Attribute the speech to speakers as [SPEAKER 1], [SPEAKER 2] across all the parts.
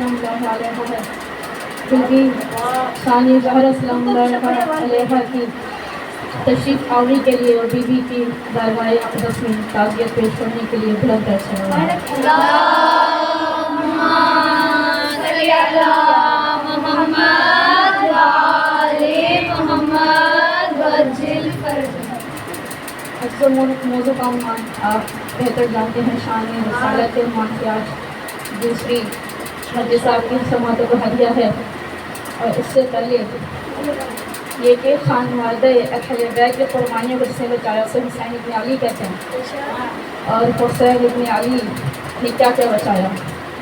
[SPEAKER 1] سلام اللہ علیہ ہے، بیوی ثانی زہرا سلام اللہ علیہ کی تشریف آوری کے لیے اور بیوی کی بارگاہ اقدس میں تعزیت پیش کرنے کے لیے بلند پیش ہے۔
[SPEAKER 2] اللہم صلی علی محمد و آل محمد وعجل فرجہ۔
[SPEAKER 1] آج جو موضوع کا عنوان آپ بہتر جانتے ہیں، شان رسالت ایمان کی آج دوسری مجلس آپ کی سماعت کو ہدیہ ہے، اور اس سے پہلے یہ کہ خانوادہ اہل بیت کی قربانیوں کو جس نے بچایا اسے حسین ابن علی کہتے ہیں، اور حسین ابن علی نے کیا کیا بچایا؟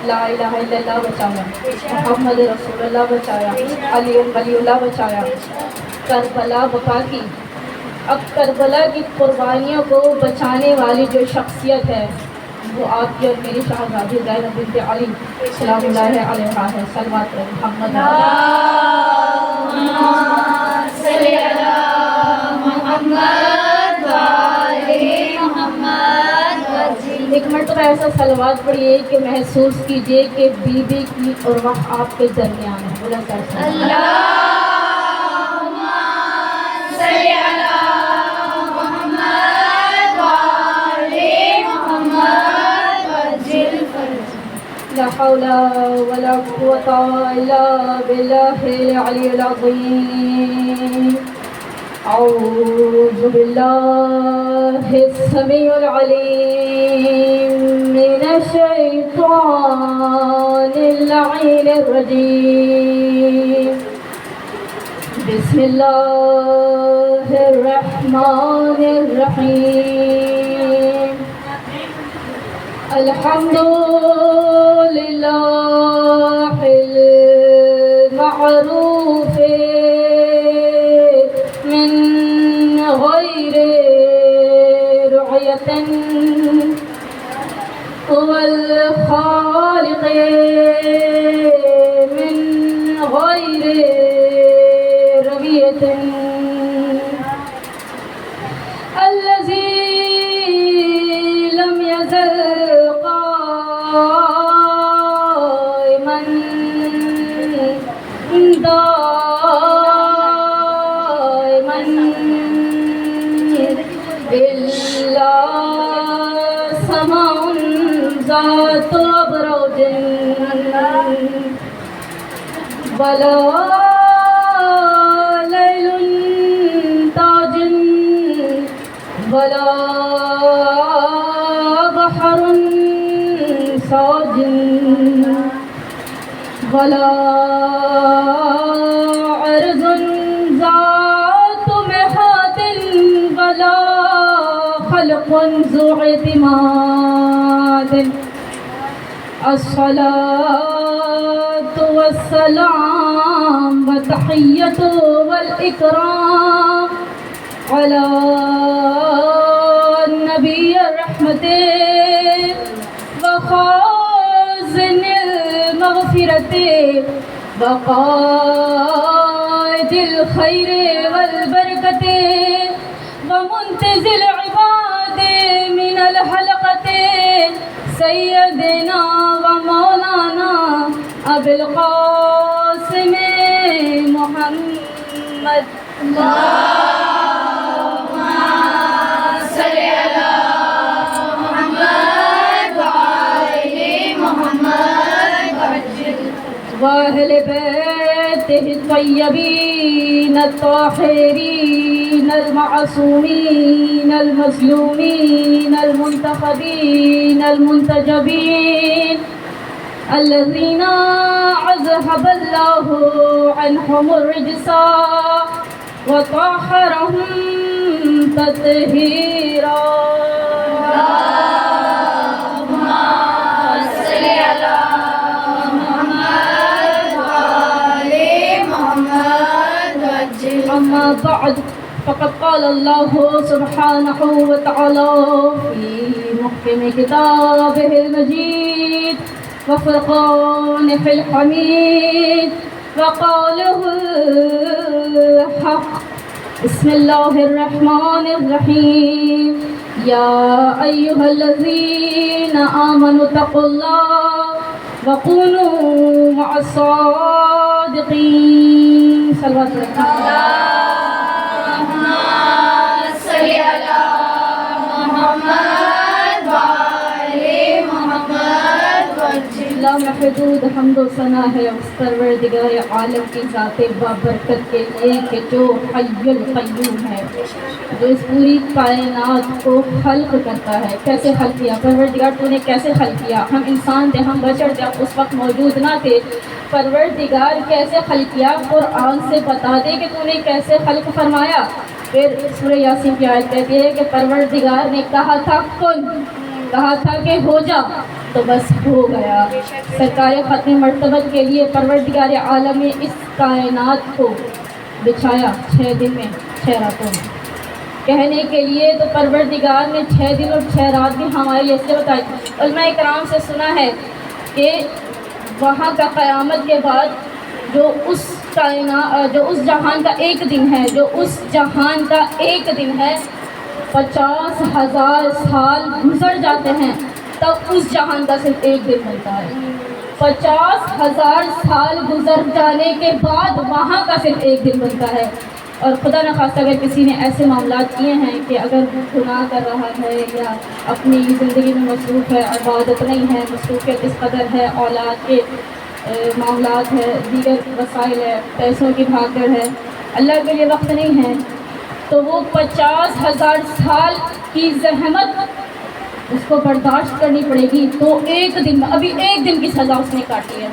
[SPEAKER 1] لا الہ الا اللہ بچایا، محمد رسول اللہ بچایا، علی ولی اللہ بچایا، کربلا بقا کی۔ اب کربلا کی قربانیوں کو بچانے والی جو شخصیت ہے وہ آپ کی اور میری شہزادی زینب بنت علی سلام اللہ علیہا ہے۔ صلوات محمد
[SPEAKER 2] صلی علی محمد و آل محمد وعجل۔
[SPEAKER 1] ایک مرتبہ ایسا صلوات پڑھیے کہ محسوس کیجئے کہ بیوی کی عروہ آپ کے درمیان ہے۔ بلند کیسا؟
[SPEAKER 2] اللہم صلی علی محمد و آل محمد وعجل فرجہ۔
[SPEAKER 1] لا حول ولا قوة إلا بالله العلي العظيم۔ أعوذ بالله السميع العليم من الشيطان اللعين الرجيم۔ بسم الله الرحمن الرحيم۔ الحمد لله المعروف من غير رعية، هو الخالق من غير ربية، الذي لم يزل قائما دائما إلا سماء ذات أبراج، ولا ليل تاج، ولا بحر ساج، ولا عرض ذات محاط، ولا خلق ذو اعتماد۔ الصلاة والسلام والتحية والإكرام على النبي الرحمة وخازن المغفرة وقائد الخير والبركة ومنتزل العباد من الحلقة، سيدنا ومولانا أبي القاسم محمد۔
[SPEAKER 2] اللہم صلی علی محمد و آل محمد وعجل۔
[SPEAKER 1] وأهل بيته الطيبين الطاهرين المعصومين المظلومين المنتخبين المنتجبين، الذين أذهب الله عنهم الرجس وطهرهم تطهيرا۔
[SPEAKER 2] اللہم صلی علی محمد و آل محمد وعجل۔
[SPEAKER 1] أما بعد، فقد قال الله سبحانه وتعالى في محكم كتابه المجيد وفرقانه الحميد وقوله الحق، بسم الله الرحمن الرحيم، يا أيها الذين آمنوا اتقوا الله وكونوا مع الصادقين صلوات پڑھیں
[SPEAKER 2] اللهم صل على محمد وآل محمد وجل
[SPEAKER 1] اللہ محدود حمد و ثنا ہے اس پروردگار عالم کی ذات بابرکت کے لیے کہ جو حی القیوم ہے، جو اس پوری کائنات کو خلق کرتا ہے۔ کیسے خلق کیا پروردگار؟ تو نے کیسے خلق کیا؟ ہم انسان تھے، ہم بشر تھے، اس وقت موجود نہ تھے۔ پروردگار کیسے خلق کیا؟ قرآن سے بتا دے کہ تو نے کیسے خلق فرمایا۔ پھر سورہ یاسین کی آیت کہتی ہے کہ پروردگار نے کہا تھا کن، کہا تھا کہ ہو جا، تو بس ہو گیا۔ سرکار ختم مرتبت کے لیے پروردگار عالم نے اس کائنات کو بچھایا 6 دن میں 6 راتوں میں۔ کہنے کے لیے تو پروردگار نے 6 دن اور 6 رات بھی ہمارے لیے اس لیے بتائی۔ علماء کرام سے سنا ہے کہ وہاں کا قیامت کے بعد جو اس جہان کا ایک دن ہے، جو اس جہان کا ایک دن ہے، 50,000 سال گزر جاتے ہیں تب اس جہان کا صرف ایک دن بنتا ہے۔ 50,000 سال گزر جانے کے بعد وہاں کا صرف ایک دن بنتا ہے۔ اور خدا نخواستہ اگر کسی نے ایسے معاملات کیے ہیں کہ اگر گناہ کر رہا ہے یا اپنی زندگی میں مصروف ہے، عبادت نہیں ہے، مصروفیت اس قدر ہے، اولاد کے معاملات ہے، دیگر وسائل ہے، پیسوں کی بھاگ دوڑ ہے، اللہ کے لیے وقت نہیں ہے، تو وہ 50,000 سال کی زحمت اس کو برداشت کرنی پڑے گی۔ تو ایک دن، ابھی ایک دن کی سزا اس نے کاٹی ہے،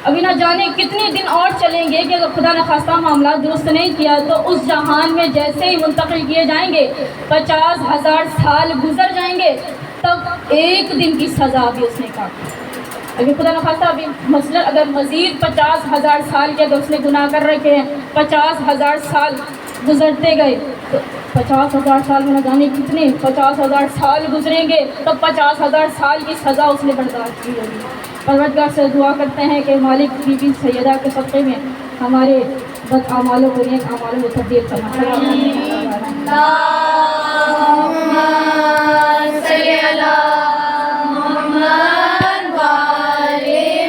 [SPEAKER 1] ابھی نہ جانے کتنے دن اور چلیں گے کہ اگر خدا نخواستہ معاملات درست نہیں کیا تو اس جہان میں جیسے ہی منتقل کیے جائیں گے 50,000 سال گزر جائیں گے تب ایک دن کی سزا بھی اس نے کاٹی۔ ابھی خدا نخواستہ ابھی مثلا اگر مزید 50,000 سال کے اگر اس نے گناہ کر رکھے ہیں، 50,000 سال گزرتے گئے تو 50,000 سال میں نہ جانے کتنے 50,000 سال گزریں گے تب 50,000 سال کی سزا اس نے برداشت کی ہوگی۔ پروردگار سے دعا کرتے ہیں کہ مالک بی بی سیدہ کے صدقے میں ہمارے بد اعمالوں کو نیک اعمالوں میں تبدیل کرنا۔
[SPEAKER 2] اللهم صل على محمد وآل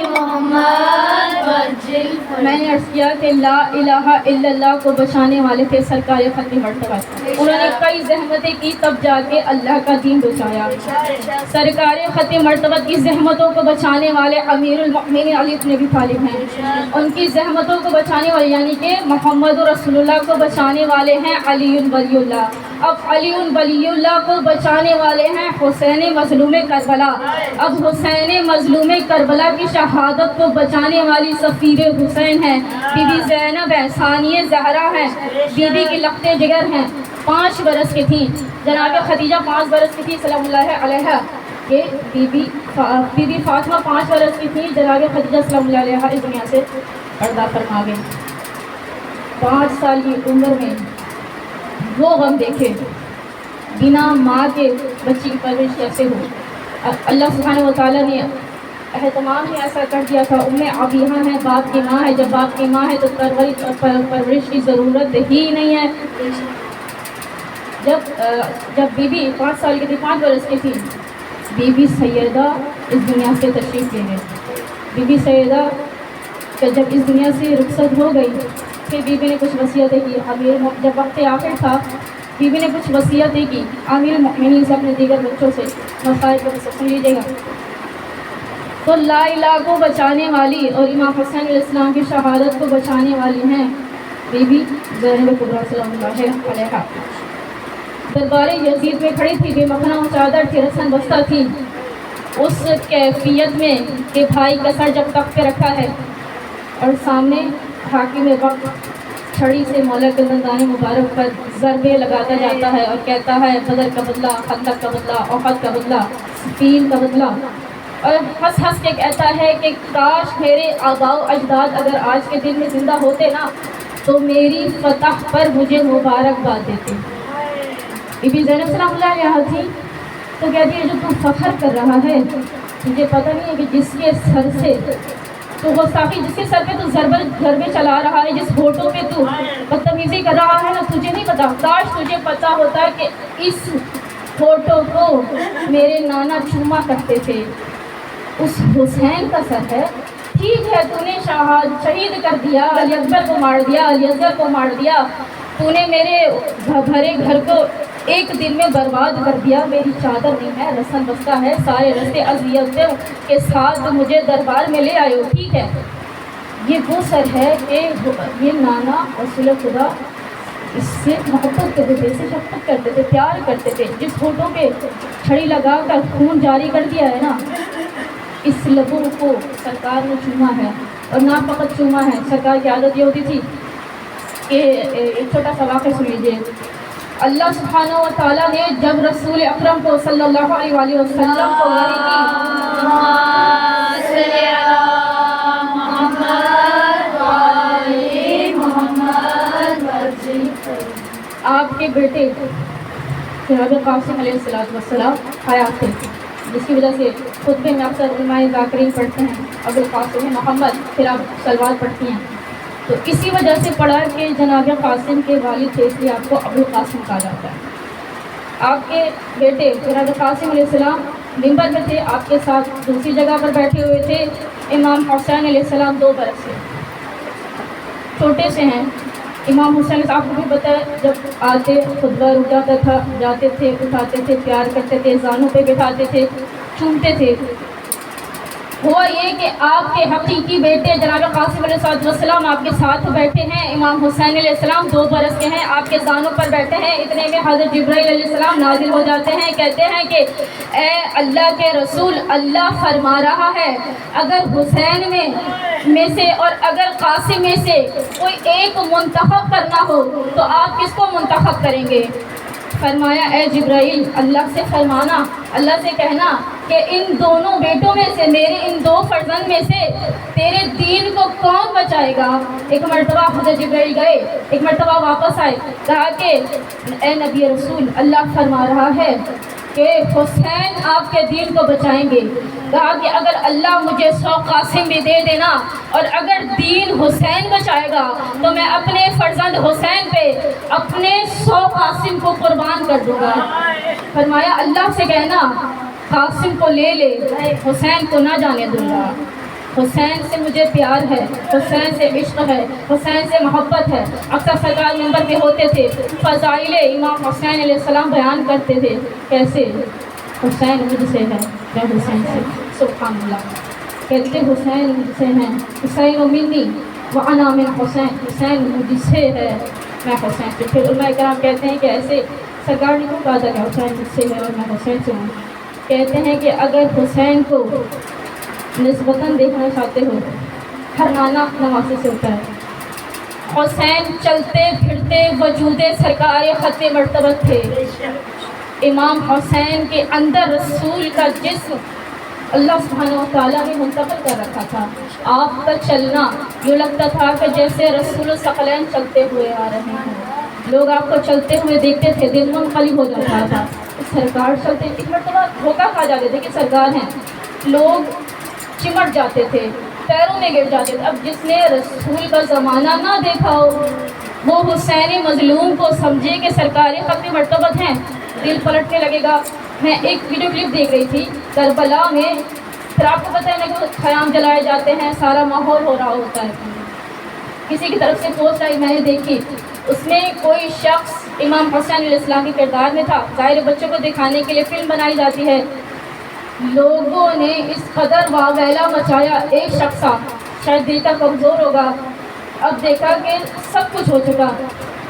[SPEAKER 2] محمد وجل
[SPEAKER 1] میں نے عرض کیا کہ لا الہ الا اللہ کو بچانے والے تھے سرکار ختم مرتبہ، انہوں نے کئی زحمتیں کی تب جا کے اللہ کا دین بچایا۔ سرکار ختم مرتبہ کی زحمتوں کو بچانے والے امیر المؤمنین علی بن ابی طالب ہیں، ان کی زحمتوں کو بچانے والے یعنی کہ محمد رسول اللہ کو بچانے والے ہیں علی ولی اللہ۔ اب علی ولی اللہ کو بچانے والے ہیں حسین مظلوم کربلا۔ اب حسین مظلوم کربلا کی شہادت کو بچانے والی سفیر حسین ہیں، بی بی زینب ہیں، ثانیہ زہرا ہیں، بی بی کی لخت جگر ہیں، 5 برس کی تھیں، جناب خدیجہ 5 برس کی تھی سلام اللہ علیہا، کہ بی بی فاطمہ 5 برس کی تھی، جناب خدیجہ سلام اللہ علیہا اس دنیا سے پردہ فرما گئیں۔ 5 سال کی عمر میں وہ غم دیکھے بنا ماں کے بچی کی پرورش کیسے ہو۔ اللہ سبحانہ و تعالیٰ نے اہتمام ہی ایسا کر دیا تھا، ابیہ ہے، باپ کی ماں ہے، جب باپ کی ماں ہے تو پرورش کی ضرورت ہی نہیں ہے۔ جب بی بی 5 سال کی تھی، 5 برس کی تھی، بی بی سیدہ اس دنیا سے تشریف لے گئے۔ بی بی سیدہ جب اس دنیا سے رخصت ہو گئی پھر بی بی نے کچھ وصیتیں کی۔ جب وقت آخر تھا بی بی نے کچھ وصیتیں کی امیر المؤمنین سے، اپنے دیگر بچوں سے، مسائل کو سن لیجیے گا۔ تو لا الہ کو بچانے والی اور امام حسین علیہ السلام کی شہادت کو بچانے والی ہیں بی بی زینب کبریٰ سلام اللہ علیہا۔ دربار یزید میں کھڑی تھی، بے مکھنا و چادر تھی، رسن بستہ تھی، اس کیفیت میں کہ بھائی کا سر جب تخت پہ رکھا ہے اور سامنے حاکم وقت چھڑی سے مولا کے دندان مبارک پر ضربے لگاتا جاتا ہے اور کہتا ہے بدر کا بدلہ، خندق کا بدلہ، احد کا بدلہ، صفین کا بدلہ، اور ہنس ہنس کے کہتا ہے کہ کاش میرے آباء و اجداد اگر آج کے دن میں زندہ ہوتے نا تو میری فتح پر مجھے مبارکباد دیتے۔ بی بی زینب سلام اللہ علیہا تھی تو کہتی ہے جو تو فخر کر رہا ہے مجھے پتہ نہیں ہے کہ جس کے سر سے تو گستاخی، جس کے سر پہ تو ضربے چلا رہا ہے، جس ہونٹوں پہ تو بدتمیزی کر رہا ہے نا، تجھے نہیں پتا، کاش تجھے پتا ہوتا کہ اس ہونٹوں کو میرے نانا چوما کرتے تھے، اس حسین کا سر ہے، ٹھیک ہے تو نے شہید کر دیا، علی اکبر کو مار دیا، علی اصغر کو مار دیا، تو نے میرے بھرے گھر کو ایک دن میں برباد کر دیا، میری چادر نہیں ہے، رسم بستہ ہے، سارے رستے اذیتوں کے ساتھ مجھے دربار میں لے آئے ہو، ٹھیک ہے۔ یہ وہ سر ہے کہ یہ نانا رسول خدا اس سے محبت کرتے تھے، اس سے شفقت کرتے تھے، پیار کرتے تھے، جس ہونٹوں پہ چھڑی لگا کر خون جاری کر دیا ہے نا، اس لبوں کو سرکار نے چوما ہے، اور نہ فقط چوما ہے، سرکار کی عادت یہ ہوتی تھی کہ ایک چھوٹا سا واقعہ سن لیجیے۔ اللہ سبحانہ و تعالیٰ نے جب رسول اکرم کو صلی اللہ علیہ وآلہ وسلم کو وحی کی، آپ کے بیٹے جناب قاسم علیہ السلام حیات تھے، جس کی وجہ سے خطبے میں اکثر علماء ذاکرین پڑھتے ہیں ابو القاسم محمد، پھر آپ سلوات پڑھتی ہیں، تو اسی وجہ سے پڑھا کہ جناب قاسم کے والد تھے، اس لیے آپ کو ابو القاسم کہا جاتا ہے۔ آپ کے بیٹے جناب قاسم علیہ السلام ممبر میں تھے، آپ کے ساتھ دوسری جگہ پر بیٹھے ہوئے تھے امام حسین علیہ السلام، 2 برس سے چھوٹے سے ہیں۔ امام حسین آپ کو بھی پتہ ہے، جب آتے خطبہ رک جاتا تھا، جاتے تھے، اٹھاتے تھے، پیار کرتے تھے، زانوں پہ بٹھاتے تھے، چومتے تھے۔ ہوا یہ کہ آپ کے حقیقی بیٹے جناب قاسم علیہ السلام آپ کے ساتھ بیٹھے ہیں، امام حسین علیہ السلام 2 برس کے ہیں، آپ کے زانوں پر بیٹھے ہیں، اتنے میں حضرت جبرائیل علیہ السلام نازل ہو جاتے ہیں، کہتے ہیں کہ اے اللہ کے رسول، اللہ فرما رہا ہے اگر حسین میں سے اور اگر قاسم میں سے کوئی ایک منتخب کرنا ہو تو آپ کس کو منتخب کریں گے؟ فرمایا اے جبرائیل، اللہ سے فرمانا، اللہ سے کہنا کہ ان دونوں بیٹوں میں سے، میرے ان 2 فرزند میں سے تیرے دین کو کون بچائے گا؟ ایک مرتبہ حضرت جبرائیل گئے، ایک مرتبہ واپس آئے، کہا کہ اے نبی رسول، اللہ فرما رہا ہے کہ حسین آپ کے دین کو بچائیں گے۔ کہا کہ اگر اللہ مجھے 100 قاسم بھی دے دینا اور اگر دین حسین بچائے گا تو میں اپنے فرزند حسین پہ اپنے 100 قاسم کو قربان کر دوں گا۔ فرمایا اللہ سے کہنا قاسم کو لے لے، حسین کو نہ جانے دوں گا، حسین سے مجھے پیار ہے، حسین سے عشق ہے، حسین سے محبت ہے۔ اکثر سرکار منبر پہ ہوتے تھے، فضائل امام حسین علیہ السلام بیان کرتے تھے، کیسے حسین مجھ سے ہے، میں حسین سے، سبحان اللہ، کہتے حسین مجھ سے ہیں، حسین و منی وانا من حسین، حسین مجھ سے ہے، میں حسین سے۔ پھر علماء کرام کہتے ہیں کہ ایسے سرکار نے کیوں کہا تھا کہ حسین مجھ سے ہے اور میں حسین سے ہوں؟ کہتے ہیں کہ اگر حسین کو نسبتاً دیکھنا چاہتے ہو، ہر نانا نواسے سے ہوتا ہے، حسین چلتے پھرتے وجود سرکار خط مرتبت تھے، امام حسین کے اندر رسول کا جسم اللہ سبحانہ و تعالیٰ نے منتقل کر رکھا تھا۔ آپ کا چلنا یوں لگتا تھا کہ جیسے رسول الثقلین چلتے ہوئے آ رہے ہیں، لوگ آپ کو چلتے ہوئے دیکھتے تھے، دل منقلب ہو جاتا تھا، سرکار چلتے، ایک مرتبہ دھوکہ کھا جاتے تھے کہ سرکار ہیں، لوگ چمٹ جاتے تھے، پیروں میں گر جاتے تھے۔ اب جس نے رسول کا زمانہ نہ دیکھا ہو وہ حسین مظلوم کو سمجھے کہ سرکار ختم مرتبت ہیں، دل پلٹنے لگے گا۔ میں ایک ویڈیو کلپ دیکھ رہی تھی کربلا میں، پھر آپ کو پتہ ہے نا کہ خیام جلائے جاتے ہیں، سارا ماحول ہو رہا ہوتا ہے، کسی کی طرف سے پوسٹ آئی، میں نے دیکھی، اس میں کوئی شخص امام حسین علیہ السلام کے کردار میں تھا، ظاہر بچوں کو دکھانے کے لیے فلم بنائی جاتی ہے، لوگوں نے اس قدر واویلا مچایا، ایک شخص شاید دل کا کمزور ہوگا، اب دیکھا کہ سب کچھ ہو چکا،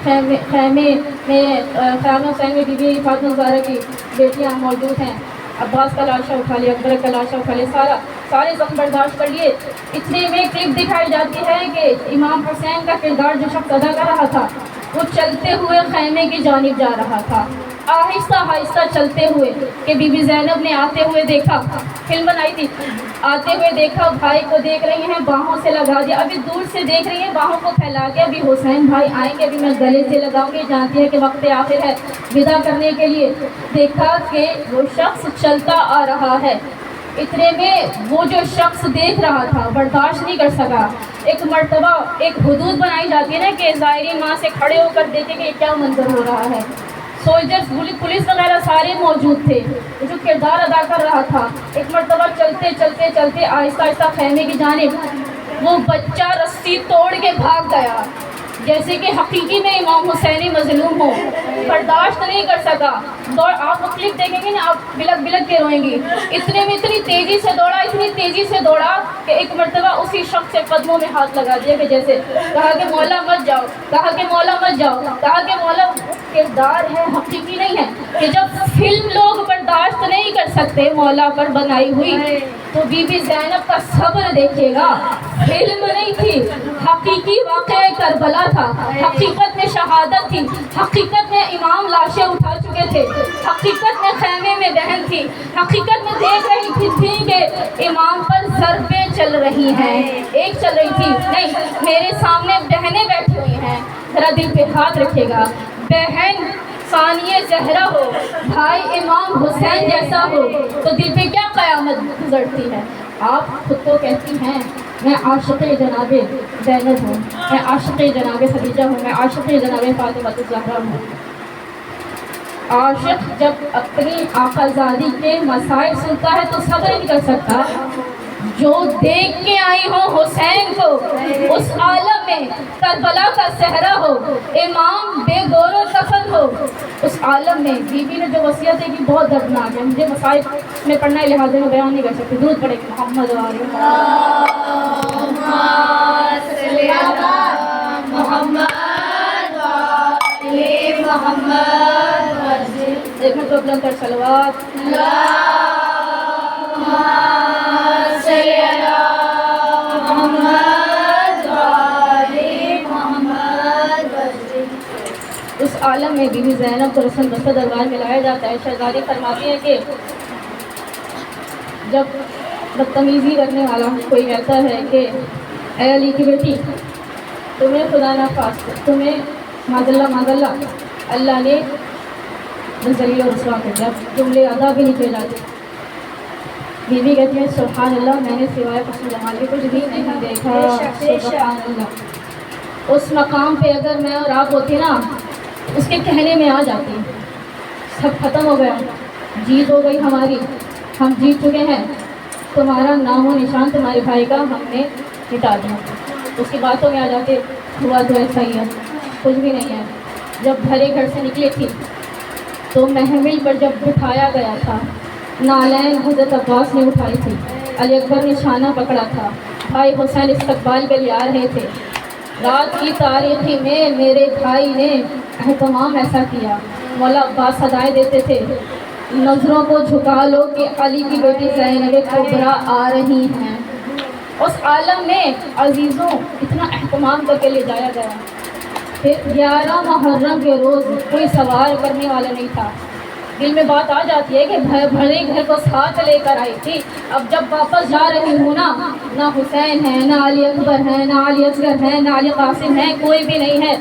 [SPEAKER 1] خیمے میں خیام حسین میں بی بی فاطمہ زہرا کی بیٹیاں موجود ہیں، عباس کا لاشا اٹھا لیا، اکبر کا لاشا اٹھا لیا، سارے زخم برداشت کر لیے، اتنے میں کلپ دکھائی جاتی ہے کہ امام حسین کا کردار جو شخص ادا کر رہا تھا وہ چلتے ہوئے خیمے کی جانب جا رہا تھا، آہستہ آہستہ چلتے ہوئے، کہ بی بی زینب نے آتے ہوئے دیکھا، فلم بنائی تھی، آتے ہوئے دیکھا، بھائی کو دیکھ رہی ہیں، باہوں سے لگا دیا، ابھی دور سے دیکھ رہی ہیں، باہوں کو پھیلا کے، ابھی حسین بھائی آئیں گے، ابھی میں گلے سے لگاؤں گی، جانتی ہے کہ وقت آخر ہے، ودا کرنے کے لیے، دیکھا کہ وہ شخص چلتا آ رہا ہے، اتنے میں وہ جو شخص دیکھ رہا تھا برداشت نہیں کر سکا، ایک مرتبہ ایک حدود بنائی جاتی ہے نا کہ زائرین وہاں سے کھڑے ہو کر دیکھیں کہ یہ کیا منظر ہو رہا ہے، سولجرز پولیس وغیرہ سارے موجود تھے. جو کردار ادا کر رہا تھا ایک مرتبہ چلتے چلتے چلتے آہستہ آہستہ خیمے کی جانب وہ بچہ رسی توڑ کے بھاگ گیا جیسے کہ حقیقی میں امام حسین مظلوم ہو. برداشت نہیں کر سکا. آپ مختلف دیکھیں گے نا آپ بلک بلک کے روئیں گی. اتنے میں اتنی تیزی سے دوڑا کہ ایک مرتبہ اسی شخص سے قدموں میں ہاتھ لگا دیا کہ جیسے کہا کہ مولا مت جاؤ، کہا کہ مولا مت جاؤ، کہا کہ مولا. کردار ہے حقیقی نہیں ہے کہ جب فلم لوگ برداشت نہیں کر سکتے مولا پر بنائی ہوئی تو بی بی زینب کا صبر دیکھیے گا. فلم نہیں تھی، حقیقی واقعہ کربلا تھا. حقیقت میں شہادت تھی، حقیقت میں امام لاشیں اٹھا چکے تھے، حقیقت میں خیمے میں بہن تھی، حقیقت میں دیکھ رہی تھی کہ امام پر ضربیں چل رہی ہیں. ایک چل رہی تھی نہیں، میرے سامنے بہنیں بیٹھی ہوئی ہیں. ذرا دل پہ ہاتھ رکھے گا. بہن ثانیہ زہرا ہو، بھائی امام حسین جیسا ہو تو دل پہ کیا قیامت گزرتی ہے. آپ خود تو کہتی ہیں میں عاشق جناب زینب ہوں، میں عاشق جناب خدیجہ ہوں، میں عاشق جناب فاطمہ الزہرا ہوں. عاشق جب اپنی آقازادی کے مسائل سنتا ہے تو صبر نہیں کر سکتا. جو دیکھ کے آئی ہو حسین کو اس عالم میں کربلا کا صحرا ہو، امام بے گور و کفن ہو، اس عالم میں بی بی نے جو وصیت کی بہت دردناک ہے. مجھے مسائل میں پڑھنا ہے لہٰذا میں بیان نہیں کر سکتی. درود پڑھے محمد ایک مرتبہ بلند کر صلوات. اس عالم میں بی بی زینب کو رسم بستہ دربار میں لایا جاتا ہے. شہزادی فرماتی ہے کہ جب بدتمیزی کرنے والا کوئی کہتا ہے کہ اے علی کی بیٹی تمہیں خدا نخواست تمہیں معذ اللہ اللہ نے ذلیل و رسوا کر دیا، جملے ادا بھی نہیں کیے جاتے. بی بی کہتی ہے سبحان اللہ میں نے سوائے حسن جمال کے کچھ بھی نہیں دیکھا. سبحان اللہ. اس مقام پہ اگر میں اور آپ ہوتی نا اس کے کہنے میں آ جاتی سب ختم ہو گیا، جیت ہو گئی ہماری، ہم جیت چکے ہیں، تمہارا نام و نشان تمہارے بھائی کا ہم نے مٹا دیا. اس کی باتوں میں آ جاتے ہوا تو ایسا ہی ہے، کچھ بھی نہیں ہے. جب بھرے گھر سے نکلی تھی تو محمل پر جب بٹھایا گیا تھا نالین حضرت عباس نے اٹھائی تھی، علی اکبر نے شانہ پکڑا تھا، بھائی حسین استقبال کے لیے آ رہے تھے. رات کی تاریخی میں میرے بھائی نے اہتمام ایسا کیا. مولا عباس صدائیں دیتے تھے نظروں کو جھکا لو کہ علی کی بیٹی زینب کبریٰ آ رہی ہیں. اس عالم میں عزیزوں اتنا اہتمام کر کے لے جایا گیا. پھر 11 محرم کے روز کوئی سوار کرنے والا نہیں تھا. دل میں بات آ جاتی ہے کہ بھرے گھر کو ساتھ لے کر آئی تھی، اب جب واپس جا رہی ہوں نا نہ حسین ہے، نہ علی اکبر ہے، نہ علی اصغر ہے، نہ علی قاسم ہے، کوئی بھی نہیں ہے.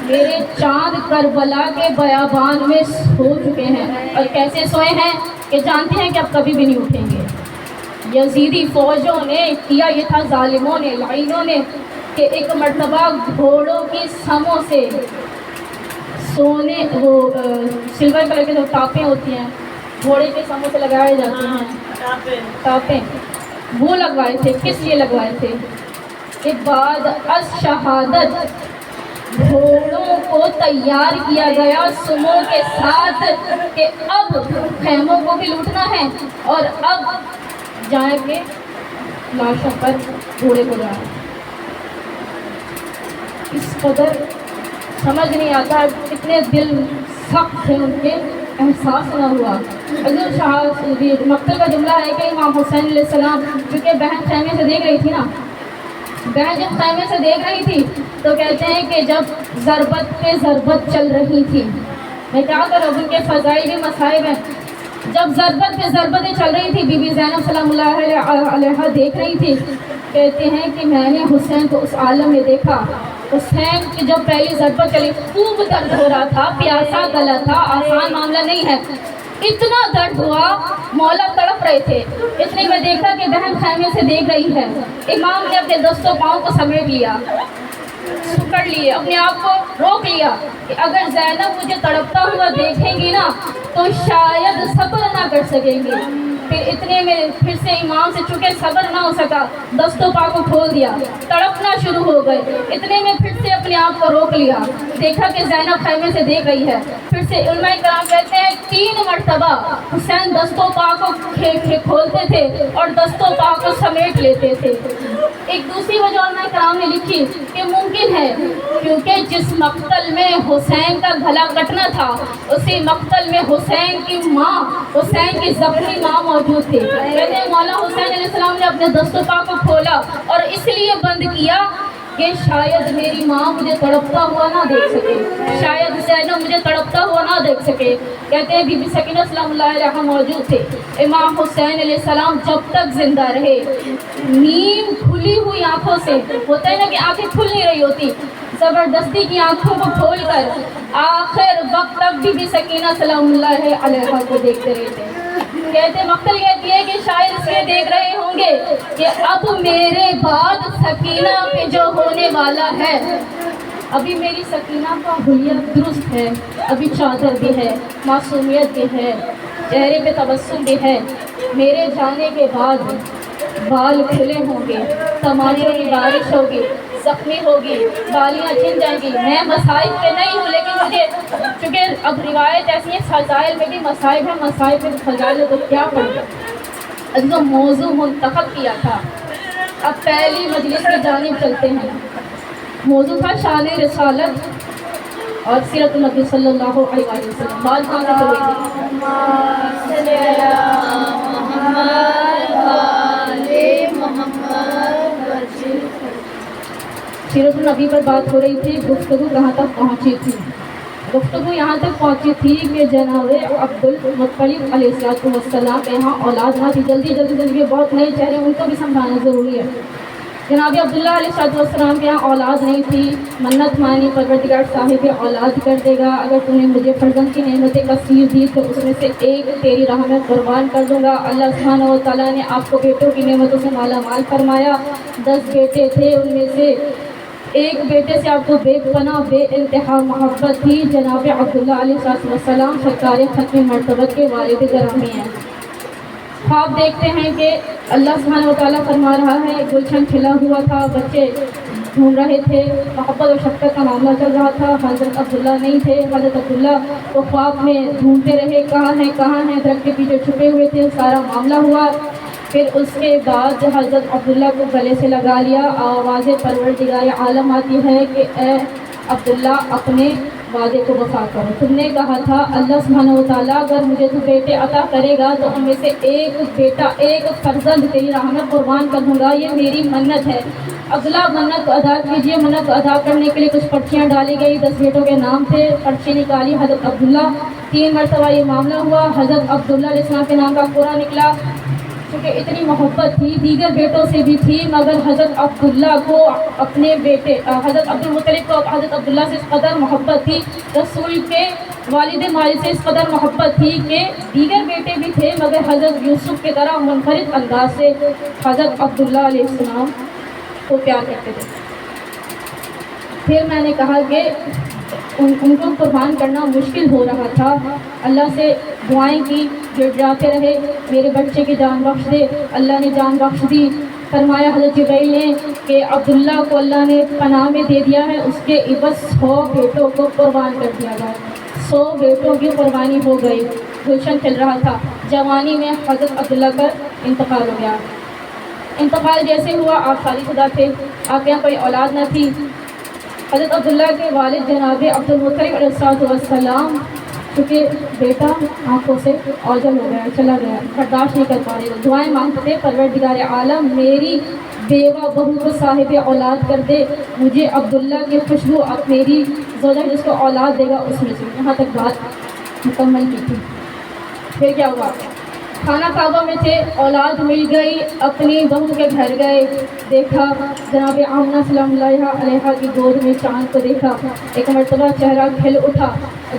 [SPEAKER 1] میرے چاند کربلا کے بیابان میں سو چکے ہیں. اور کیسے سوئے ہیں کہ جانتے ہیں کہ اب کبھی بھی نہیں اٹھیں گے. یزیدی فوجوں نے کیا یہ تھا، ظالموں نے لعینوں نے، کہ ایک مرتبہ گھوڑوں کی سموں سے سونے وہ سلور کلر کے جو ٹاپیں ہوتی ہیں گھوڑے کے سموں سے لگائے جاتے ہیں، ٹاپیں وہ لگوائے تھے. کس لیے لگوائے تھے کہ بعد از شہادت گھوڑوں کو تیار کیا گیا سموں کے ساتھ کہ اب خیموں کو بھی لوٹنا ہے اور اب جائیں کے لاشوں پر گھوڑے کو جائیں. اس قدر سمجھ نہیں آتا کتنے دل سخت تھے ان کے، احساس نہ ہوا. حضرت شاہ مقتل کا جملہ ہے کہ امام حسین علیہ السلام چونکہ بہن خیمے سے دیکھ رہی تھی نا، بہن جب خیمے سے دیکھ رہی تھی تو کہتے ہیں کہ جب ضربت پہ ضربت چل رہی تھی، میں کیا کروں ان کے فضائل بھی مصائب ہیں. جب ضربت پہ ضربتیں چل رہی تھی بی بی زینب سلام اللہ علیہ دیکھ رہی تھی. کہتے ہیں کہ میں نے حسین کو اس عالم میں دیکھا. حسین کی جب پہلی ضربت چلی خوب درد ہو رہا تھا، پیاسا گلا تھا، آسان معاملہ نہیں ہے. اتنا درد ہوا مولا تڑپ رہے تھے. اتنے میں دیکھا کہ بہن خیمے سے دیکھ رہی ہے. امام نے اپنے دستوں پاؤں کو سمیٹ لیا. پکڑ لیے، اپنے آپ کو روک لیا کہ اگر زینب مجھے تڑپتا ہوا دیکھیں گی نا تو شاید صبر نہ کر سکیں گی۔ پھر اتنے میں پھر سے امام سے چونکہ صبر نہ ہو سکا، دست و پا کو کھول دیا، تڑپنا شروع ہو گئے۔ اتنے میں پھر سے اپنے آپ کو روک لیا، دیکھا کہ زینب خیمے سے دیکھ رہی ہے۔ پھر سے علماء کرام کہتے ہیں 3 مرتبہ حسین دست و پا کو کھولتے تھے اور دست و پا کو سمیٹ لیتے تھے۔ ایک دوسری وجہ علماء کرام نے لکھی کہ ممکن ہے کیونکہ جس مقتل میں حسین کا گلا کٹنا تھا اسی مقتل میں حسین کی ماں، حسین کی زخمی ماں موجود تھی۔ کہتے ہیں مولا حسین علیہ السلام نے اپنے دست و پا کو کھولا اور اس لیے بند کیا کہ شاید میری ماں مجھے تڑپتا ہوا نہ دیکھ سکے، شاید زینب مجھے تڑپتا ہوا نہ دیکھ سکے۔ کہتے ہیں بی بی سکینہ سلام اللہ علیہا موجود تھے۔ امام حسین علیہ السلام جب تک زندہ رہے نیم کھلی ہوئی آنکھوں سے، ہوتا ہے نا کہ آنکھیں کھل نہیں رہی ہوتی، زبردستی کی آنکھوں کو کھول کر آخر وقت تک بی بی سکینہ سلام اللہ علیہا کو دیکھتے رہے تھے۔ کہتے مقتل کہتی ہے کہ شاید اس لیے دیکھ رہے ہوں گے کہ اب میرے بعد سکینہ پہ جو ہونے والا ہے، ابھی میری سکینہ کا حلیہ درست ہے، ابھی چادر بھی ہے، معصومیت بھی ہے، چہرے پہ تبسم بھی ہے، میرے جانے کے بعد بال کھلے ہوں گے، تماچوں کی بارش ہوگی، زخمی ہوگی، بالیاں چھن جائیں گی۔ میں مصائب پہ نہیں ہوں لیکن مجھے چونکہ اب روایت ایسی ہے فضائل میں بھی مصائب ہے، مصائب میں فضائل ہے تو کیا پڑھے۔ اب جو موضوع منتخب کیا تھا، اب پہلی مجلس کی جانب چلتے ہیں۔ موضوع تھا شان رسالت اور سیرت النبی صلی اللہ علیہ وسلم۔ بات کہاں سے ہوئی تھی؟ سیرت النبی پر بات ہو رہی تھی، گفتگو کہاں تک پہنچی تھی؟ گفتگو یہاں تک پہنچی تھی کہ جناب عبد المطلب علیہ السلام کے یہاں اولاد نہ تھی۔ جلدی بہت نئے چہرے ان کو بھی سمجھانا ضروری ہے۔ جناب عبداللہ علیہ السلام کے یہاں اولاد نہیں تھی، منت مانی پروردگار صاحب اولاد کر دے گا، اگر تم نے مجھے فرزند کی نعمتیں کثیر دی تو اس میں سے ایک تیری راہ میں قربان کر دوں گا۔ اللہ سبحانہ و تعالیٰ نے آپ کو بیٹوں کی نعمتوں سے مالا مال فرمایا۔ 10 بیٹے تھے، ان میں سے ایک بیٹے سے آپ کو بے پناہ بے انتہا محبت تھی۔ جناب عبداللہ علیہ السلام سرکار ختم مرتبت کے والد گرامی ہیں۔ خواب دیکھتے ہیں کہ اللہ سبحانہ و تعالیٰ فرما رہا ہے، گلشن کھلا ہوا تھا، بچے گھوم رہے تھے، محبت و شفقت کا معاملہ چل رہا تھا۔ حضرت عبداللہ نہیں تھے، حضرت عبداللہ کو خواب میں ڈھونڈتے رہے، کہاں ہیں، درخت کے پیچھے چھپے ہوئے تھے، سارا معاملہ ہوا۔ پھر اس کے بعد حضرت عبداللہ کو گلے سے لگا لیا، آواز پروردگار عالم آتی ہے کہ اے عبداللہ اپنے وعدے کو وفا کرو، تم نے کہا تھا اللہ سبحانہ و تعالیٰ اگر مجھے تو بیٹے عطا کرے گا تو ان میں سے ایک بیٹا، ایک فرزند تیری راہ میں قربان کر دوں گا، یہ میری منت ہے۔ عبداللہ منت کو ادا کیجیے۔ منت کو ادا کرنے کے لیے کچھ پرچیاں ڈالی گئی، 10 بیٹوں کے نام تھے، پرچی نکالی حضرت عبداللہ، 3 مرتبہ یہ معاملہ ہوا، حضرت عبداللہ علیہ السلام کے نام کا قرعہ نکلا۔ کیونکہ اتنی محبت تھی، دیگر بیٹوں سے بھی تھی، مگر حضرت عبداللہ کو اپنے بیٹے حضرت عبد المطلب کو حضرت عبداللہ سے اس قدر محبت تھی، رسول کے والد ماجد سے اس قدر محبت تھی کہ دیگر بیٹے بھی تھے مگر حضرت یوسف کی طرح منفرد انداز سے حضرت عبداللہ علیہ السلام کو پیار کرتے تھے۔ پھر میں نے کہا کہ ان کو قربان کرنا مشکل ہو رہا تھا، اللہ سے دعائیں کی، گڑگڑاتے رہے میرے بچے کی جان بخش دے، اللہ نے جان بخش دی۔ فرمایا حضرت جبرائیل نے کہ عبداللہ کو اللہ نے پناہ میں دے دیا ہے، اس کے عوض 100 بیٹوں کو قربان کر دیا گیا۔ 100 بیٹوں کی قربانی ہو گئی، گلشن کھل رہا تھا۔ جوانی میں حضرت عبداللہ کا انتقال ہو گیا۔ انتقال جیسے ہوا آپ شادی شدہ تھے، آپ کے یہاں کوئی اولاد نہ تھی۔ حضرت عبداللہ کے والد جناب عبد المطلب علیہ السلام کیونکہ بیٹا آنکھوں سے اوجل ہو گیا، چلا گیا، برداشت نہیں کر پا رہے، دعائیں مانگتے تھے پروردگار عالم میری بیوہ بہو کو صاحب اولاد کر دے، مجھے عبداللہ کی خوشبو اب میری زوجہ جس کو اولاد دے گا اس میں سے۔ یہاں تک بات مکمل کی تھی۔ پھر کیا ہوا؟ خانہ کعبہ میں تھے، اولاد مل گئی، اپنی بہو کے گھر گئے، دیکھا جناب آمنہ سلام اللہ علیہا کی گود میں چاند کو دیکھا، ایک مرتبہ چہرہ کھل اٹھا،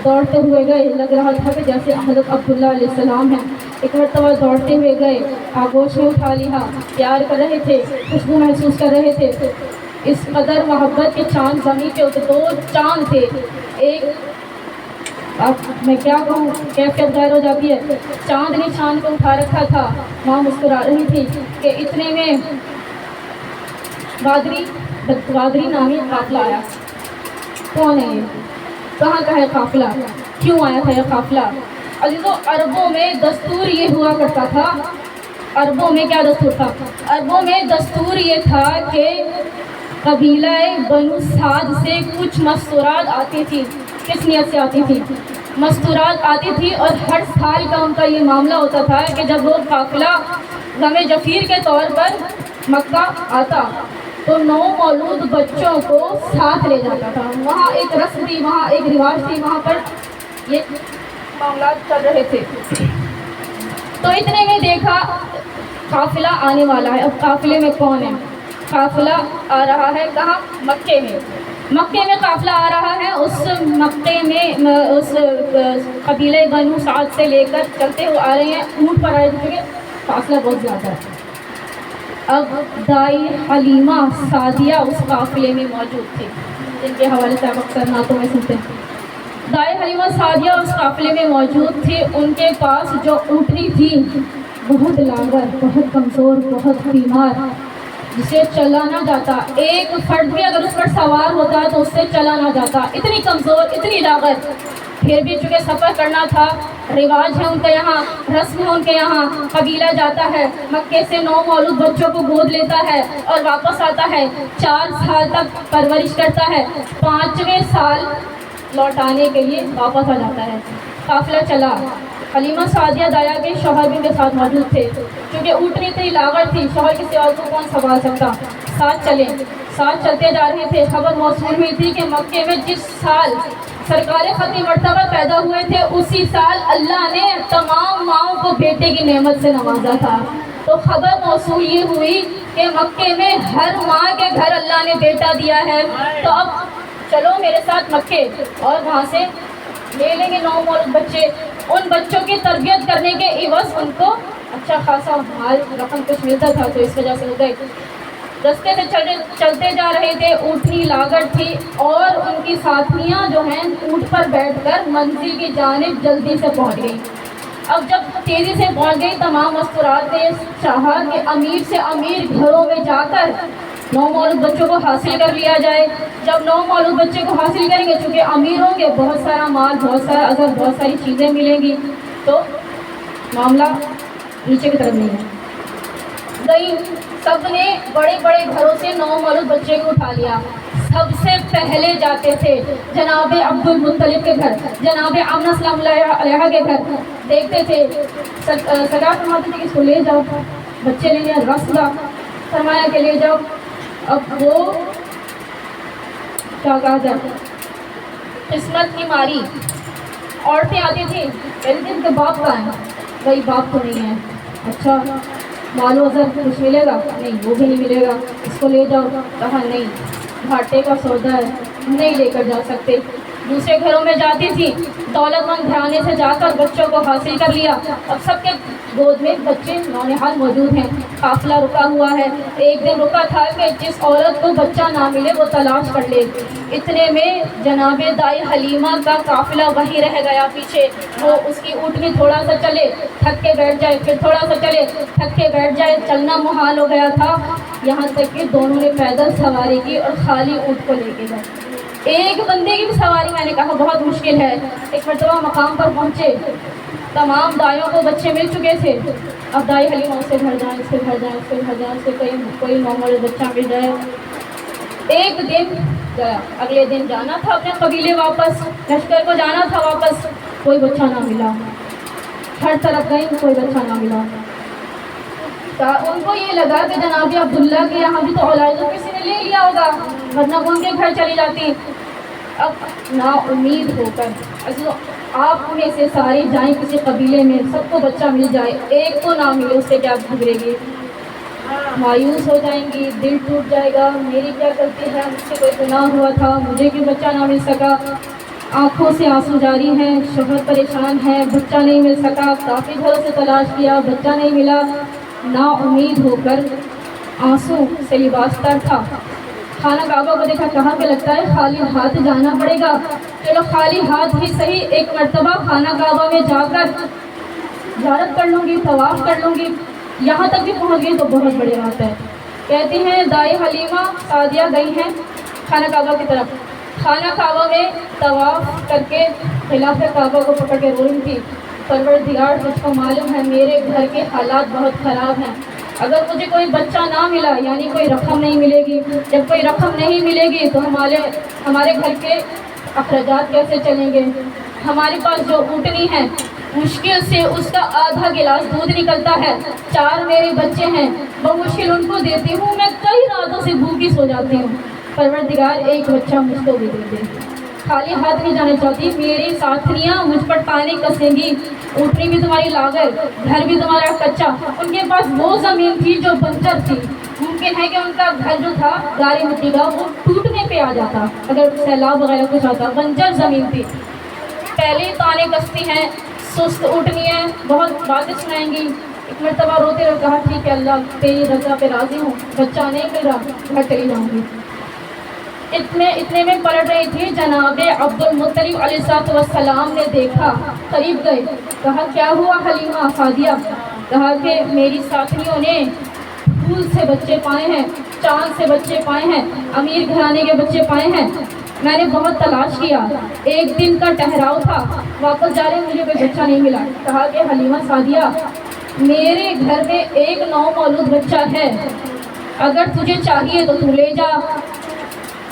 [SPEAKER 1] دوڑتے ہوئے گئے، لگ رہا تھا کہ جیسے حضرت عبداللہ علیہ السلام ہیں۔ ایک مرتبہ دوڑتے ہوئے گئے، آگوش میں اٹھا لیا، پیار کر رہے تھے، خوشبو محسوس کر رہے تھے۔ اس قدر محبت کے چاند زمین کے اتنے 2 چاند تھے. ایک اب میں کیا کہوں, کیفیت غیر ہو جاتی ہے. چاند نے چاند کو اٹھا رکھا تھا. ماں مسکرا رہی تھی کہ اتنے میں غادری نامی قافلہ آیا. کون ہے یہ, کہاں کا ہے قافلہ, کیوں آیا تھا یہ قافلہ؟ عزیزوں, عربوں میں دستور یہ ہوا کرتا تھا. عربوں میں کیا دستور تھا؟ عربوں میں دستور یہ تھا کہ قبیلہ بنو سعد سے کچھ مستورات آتی تھی. کس نیت سے آتی تھی؟ مستورات آتی تھی, اور ہر سال کا ان کا یہ معاملہ ہوتا تھا کہ جب وہ قافلہ غم جفیر کے طور پر مکہ آتا تو 9 مولود بچوں کو ساتھ لے جاتا تھا. وہاں ایک رسم تھی, وہاں ایک رواج تھی, وہاں پر یہ معاملات چل رہے تھے. تو اتنے میں دیکھا قافلہ آنے والا ہے. اب قافلے میں کون ہے؟ قافلہ آ رہا ہے کہاں؟ مکے میں. مکے میں قافلہ آ رہا ہے. اس مکے میں اس قبیلہ بنو سعد سے لے کر چلتے ہوئے آ رہے ہیں. اونٹ پر آئے تھے, فاصلہ بہت زیادہ ہے. اب دائی حلیمہ سعدیہ اس قافلے میں موجود تھی, جن کے حوالے سے آپ اکثر نعتوں میں سنتے ہیں. دائی حلیمہ سعدیہ اس قافلے میں موجود تھی. ان کے پاس جو اونٹنی تھی بہت لاغر, بہت کمزور, بہت بیمار, جسے چلا نہ جاتا. ایک فرد بھی اگر اس پر سوار ہوتا تو اس سے چلا نہ جاتا. اتنی کمزور, اتنی لاغر. پھر بھی چونکہ سفر کرنا تھا, رواج ہے ان کے یہاں, رسم ہے ان کے یہاں. قبیلہ جاتا ہے مکے سے 9 مولود بچوں کو گود لیتا ہے اور واپس آتا ہے. 4 سال تک پرورش کرتا ہے. 5ویں سال لوٹانے کے لیے واپس آ جاتا ہے. قافلہ چلا. حلیمہ سعدیہ دایا کے شوہر بھی ان کے ساتھ موجود تھے. چونکہ اونٹنی اتنی لاغر تھی, شوہر کی سوال کو کون سنبھال سکتا. ساتھ چلتے جا رہے تھے. خبر موصول ہوئی تھی کہ مکے میں جس سال سرکار خاتم مرتبہ پیدا ہوئے تھے اسی سال اللہ نے تمام ماؤں کو بیٹے کی نعمت سے نوازا تھا. تو خبر موصول یہ ہوئی کہ مکے میں ہر ماں کے گھر اللہ نے بیٹا دیا ہے. تو اب چلو میرے ساتھ مکے, اور وہاں سے لے لیں گے 9 مولود بچے. ان بچوں کی تربیت کرنے کے عوض ان کو اچھا خاصا مال رقم کچھ ملتا تھا, تو اس وجہ سے ہو گئے. رستے سے چلتے جا رہے تھے. اونٹنی لاغر تھی اور ان کی ساتھیاں جو ہیں اونٹ پر بیٹھ کر منزل کی جانب جلدی سے پہنچ گئی. اب جب تیزی سے پہنچ گئی, تمام مستورات نے چاہا کہ امیر سے امیر گھروں میں جا کر 9 مولود بچوں کو حاصل کر لیا جائے. جب 9 مولود بچے کو حاصل کریں گے, چونکہ امیر ہوں گے, بہت سارا مال, بہت سارا اثر, بہت ساری چیزیں ملیں گی, تو معاملہ نیچے کی طرف نہیں ہے. گئی, سب نے بڑے بڑے گھروں سے 9 مولود بچے کو اٹھا لیا. سب سے پہلے جاتے تھے جناب عبد المطلب کے گھر, جناب آمنہ سلام اللہ علیہا کے گھر. دیکھتے تھے, سرکار فرماتے تھے کہ اس کو لے جاؤ. بچے نے لیا, رسلا فرمایا کہ لے جاؤ. اب وہ کیا کہا جائے, قسمت کی ماری عورتیں آتی تھیں. پہلے دن کے باپ کا ہے, بھائی باپ تو نہیں ہے. اچھا مال و زر کچھ ملے گا؟ نہیں, وہ بھی نہیں ملے گا. اس کو لے جاؤ. کہا نہیں, گھاٹے کا سودا ہے, نہیں لے کر جا سکتے. دوسرے گھروں میں جاتی تھی, دولت مند گھرانے سے جا کر بچوں کو حاصل کر لیا. اب سب کے گود میں بچے نونہال موجود ہیں. قافلہ رکا ہوا ہے. ایک دن رکا تھا کہ جس عورت کو بچہ نہ ملے وہ تلاش کر لے. اتنے میں جناب دائی حلیمہ کا قافلہ وہی رہ گیا پیچھے. وہ اس کی اونٹنی تھوڑا سا چلے, تھک کے بیٹھ جائے, پھر تھوڑا سا چلے, تھک کے بیٹھ جائے. چلنا محال ہو گیا تھا, یہاں تک کہ دونوں نے پیدل سواری کی اور خالی اونٹ کو لے کے گئے. ایک بندے کی بھی سواری میں نے کہا بہت مشکل ہے. ایک مرتبہ مقام پر پہنچے, تمام دائیوں کو بچے مل چکے تھے. اب دائی حلیمہ اس کے گھر جائیں, اس کے گھر جائیں, اس کے گھر جائیں, اس کے کوئی معمولی بچہ مل جائے. ایک دن گیا, اگلے دن جانا تھا اپنے قبیلے واپس, لشکر کو جانا تھا واپس, کوئی بچہ نہ ملا. ہر طرف گئی, کوئی بچہ نہ ملا. ان کو یہ لگا کہ جناب عبداللہ کے یہاں بھی تو اولاد کسی نے لے لیا ہوگا, ورنہ وہ ان کے گھر چلی جاتی. اب نا امید ہو کر آپ میں سے سارے جائیں کسی قبیلے میں, سب کو بچہ مل جائے, ایک کو نہ ملے, اس سے کیا گزرے گی؟ مایوس ہو جائیں گی, دل ٹوٹ جائے گا. میری کیا غلطی ہے, مجھ سے کوئی گناہ ہوا تھا, مجھے کیوں بچہ نہ مل سکا. آنکھوں سے آنسو جاری ہیں, شوہر پریشان ہے, بچہ نہیں مل سکا. کافی گھروں سے تلاش کیا, بچہ نہیں ملا. نا امید ہو کر آنسو سے لباس تر تھا. خانہ کعبہ کو دیکھا، کہا کہ لگتا ہے خالی ہاتھ جانا پڑے گا، چلو خالی ہاتھ ہی صحیح ایک مرتبہ خانہ کعبہ میں جا کر زیارت کر لوں گی، طواف کر لوں گی۔ یہاں تک بھی پہنچ گئی تو بہت بڑی بات ہے۔ کہتی ہیں دائی حلیمہ سعدیہ گئی ہیں خانہ کعبہ کی طرف، خانہ کعبہ میں طواف کر کے خلاف کعبہ کو پکڑ کے رو رہی تھی، پروردگار تجھ کو معلوم ہے میرے گھر کے حالات بہت خراب ہیں، اگر مجھے کوئی بچہ نہ ملا یعنی کوئی رقم نہیں ملے گی، جب کوئی رقم نہیں ملے گی تو ہمارے گھر کے اخراجات کیسے چلیں گے؟ ہمارے پاس جو اونٹنی ہے مشکل سے اس کا آدھا گلاس دودھ نکلتا ہے، 4 میرے بچے ہیں، بمشکل ان کو دیتی ہوں، میں کئی راتوں سے بھوکی سو جاتی ہوں، پروردگار ایک بچہ مجھ کو بھی دے دے۔ خالی ہاتھ نہیں جانا چاہتی، میری ساتھیاں مجھ پر تانے کسیں گی، اونٹنی بھی تمہاری لاغر، گھر بھی تمہارا کچا۔ ان کے پاس وہ زمین تھی جو بنجر تھی، ممکن ہے کہ ان کا گھر جو تھا گاری مٹی کا وہ ٹوٹنے پہ آ جاتا اگر سیلاب وغیرہ کچھ آتا، بنجر زمین تھی۔ پہلے تانے کستی ہیں، سست اونٹنی ہے، بہت باتیں سنائیں گی۔ ایک مرتبہ روتے ہوئے کہا ٹھیک ہے اللہ تیری رضا پہ راضی ہوں، بچہ نہیں مل رہا، گھر چلی جاؤں گی۔ اتنے میں پلٹ رہی تھی، جناب عبد المطلب علیہ السلام نے دیکھا، قریب گئے، کہا کیا ہوا حلیمہ سعدیہ؟ کہا کہ میری ساتھیوں نے پھول سے بچے پائے ہیں، چاند سے بچے پائے ہیں، امیر گھرانے کے بچے پائے ہیں، میں نے بہت تلاش کیا، ایک دن کا ٹہراؤ تھا، واپس جا رہے مجھے کوئی بچہ نہیں ملا۔ کہا کہ حلیمہ سعدیہ میرے گھر میں ایک نو مولود بچہ ہے، اگر تجھے چاہیے تو تو لے جا۔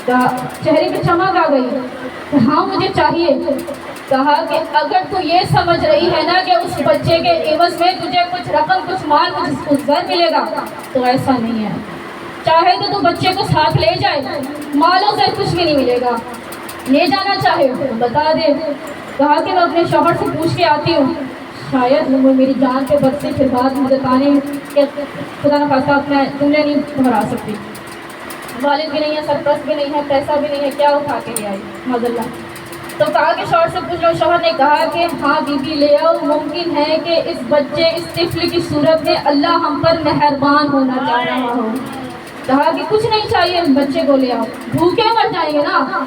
[SPEAKER 1] چہرے پہ چمک آ گئی، ہاں مجھے چاہیے۔ کہا کہ اگر تو یہ سمجھ رہی ہے نا کہ اس بچے کے عوض میں تجھے کچھ رقم، کچھ مال، کچھ گھر ملے گا تو ایسا نہیں ہے، چاہے تو بچے کو ساتھ لے جائے، مالوں سے کچھ بھی نہیں ملے گا، لے جانا چاہے تو بتا دے۔ کہا کہ میں اپنے شوہر سے پوچھ کے آتی ہوں، شاید وہ میری جان پہ بچے پھر بعد مجھے تانے کہ خدا نخواستہ اپنا جملے نہیں دہرا سکتی، والد بھی نہیں ہے، سرپرست بھی نہیں ہے، پیسہ بھی نہیں ہے، کیا اٹھا کے لے آئی معاذ اللہ۔ تو کہا کہ شوہر سے پوچھ لو، شوہر نے کہا کہ ہاں بی بی لے آؤ، ممکن ہے کہ اس بچے، اس طفل کی صورت میں اللہ ہم پر مہربان ہونا چاہ رہا ہو۔ کہا کہ کچھ نہیں چاہیے، بچے کو لے آؤ، بھوکے مر جائیں گے نا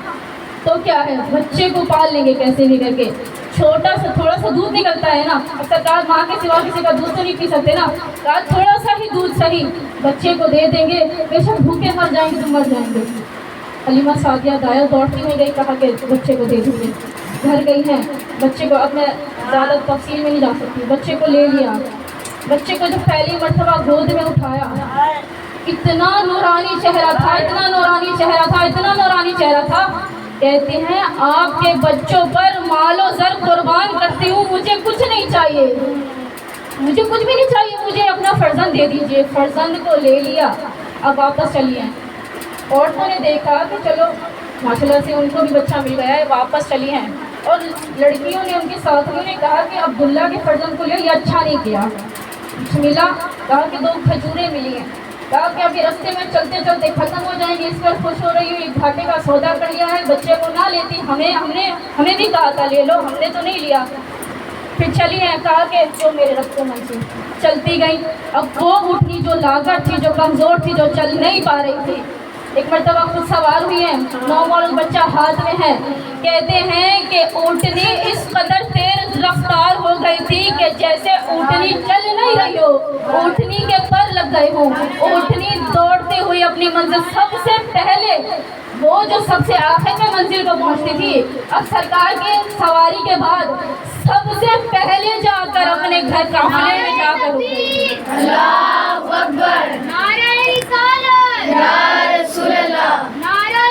[SPEAKER 1] تو کیا ہے، بچے کو پال لیں گے کیسے بھی کر کے، چھوٹا سا تھوڑا سا دودھ نکلتا ہے نا، سرکار ماں کے سوا کسی کا دودھ تو نہیں پی سکتے نا، کہا تھوڑا سا ہی دودھ صحیح بچے کو دے دیں گے، بے شک بھوکے مر جائیں گے تو مر جائیں گے۔ حلیمہ سعدیہ دائیں دوڑتی ہوئی گئی، کہا کہ بچے کو دے دیجیے۔ گھر گئی ہیں، بچے کو، اب میں زیادہ تفصیل میں نہیں جا سکتی، بچے کو لے لیا، بچے کو جب پہلی مرتبہ گود میں اٹھایا، اتنا نورانی چہرہ تھا، اتنا نورانی چہرہ تھا، اتنا نورانی چہرہ تھا، کہتے ہیں آپ کے بچوں پر مال و زر قربان کرتی ہوں، مجھے کچھ نہیں چاہیے، مجھے کچھ بھی نہیں چاہیے، مجھے اپنا فرزند دے دیجیے۔ فرزند کو لے لیا، اب واپس چلی ہیں۔ عورتوں نے دیکھا کہ چلو ماشاءاللہ سے ان کو بھی بچہ مل گیا ہے، واپس چلی ہیں، اور لڑکیوں نے، ان کے ساتھیوں نے کہا کہ عبداللہ کے فرزند کو لے، یہ اچھا نہیں کیا، ملا، کہا کہ 2 کھجوریں ملی ہیں، کہا کہ ابھی رستے میں چلتے چلتے ختم ہو جائیں گے، اس پر خوش ہو رہی ہوں، ایک گھاٹے کا سودا کر لیا ہے، بچے کو نہ لیتی، ہمیں بھی کہا تھا لے لو، ہم نے تو نہیں لیا۔ پھر چلی ہیں، کہا کہ جو میرے رب کو منظور، چلتی گئی۔ اب وہ اٹھنی جو لاغر تھی، جو کمزور تھی، جو چل نہیں پا رہی تھی، ایک مرتبہ خود سوار ہوئی ہیں، 9 مولود بچہ ہاتھ میں ہے، کہتے ہیں کہ اونٹنی اس قدر تیز رفتار ہو گئی تھی کہ جیسے اونٹنی چل نہیں رہی ہو، اونٹنی کے پر لگ گئے ہوں، اونٹنی دوڑتے ہوئی اپنی منزل، سب سے پہلے وہ جو سب سے آخر میں منزل کو پہنچتی تھی، اب سرکار کی سواری کے بعد سب سے پہلے جا کر اپنے گھر قافلے میں جا کر رکی۔
[SPEAKER 2] اللہ اکبر،
[SPEAKER 3] نعرہ رسالت
[SPEAKER 2] یا رسول اللہ،
[SPEAKER 3] نعرہ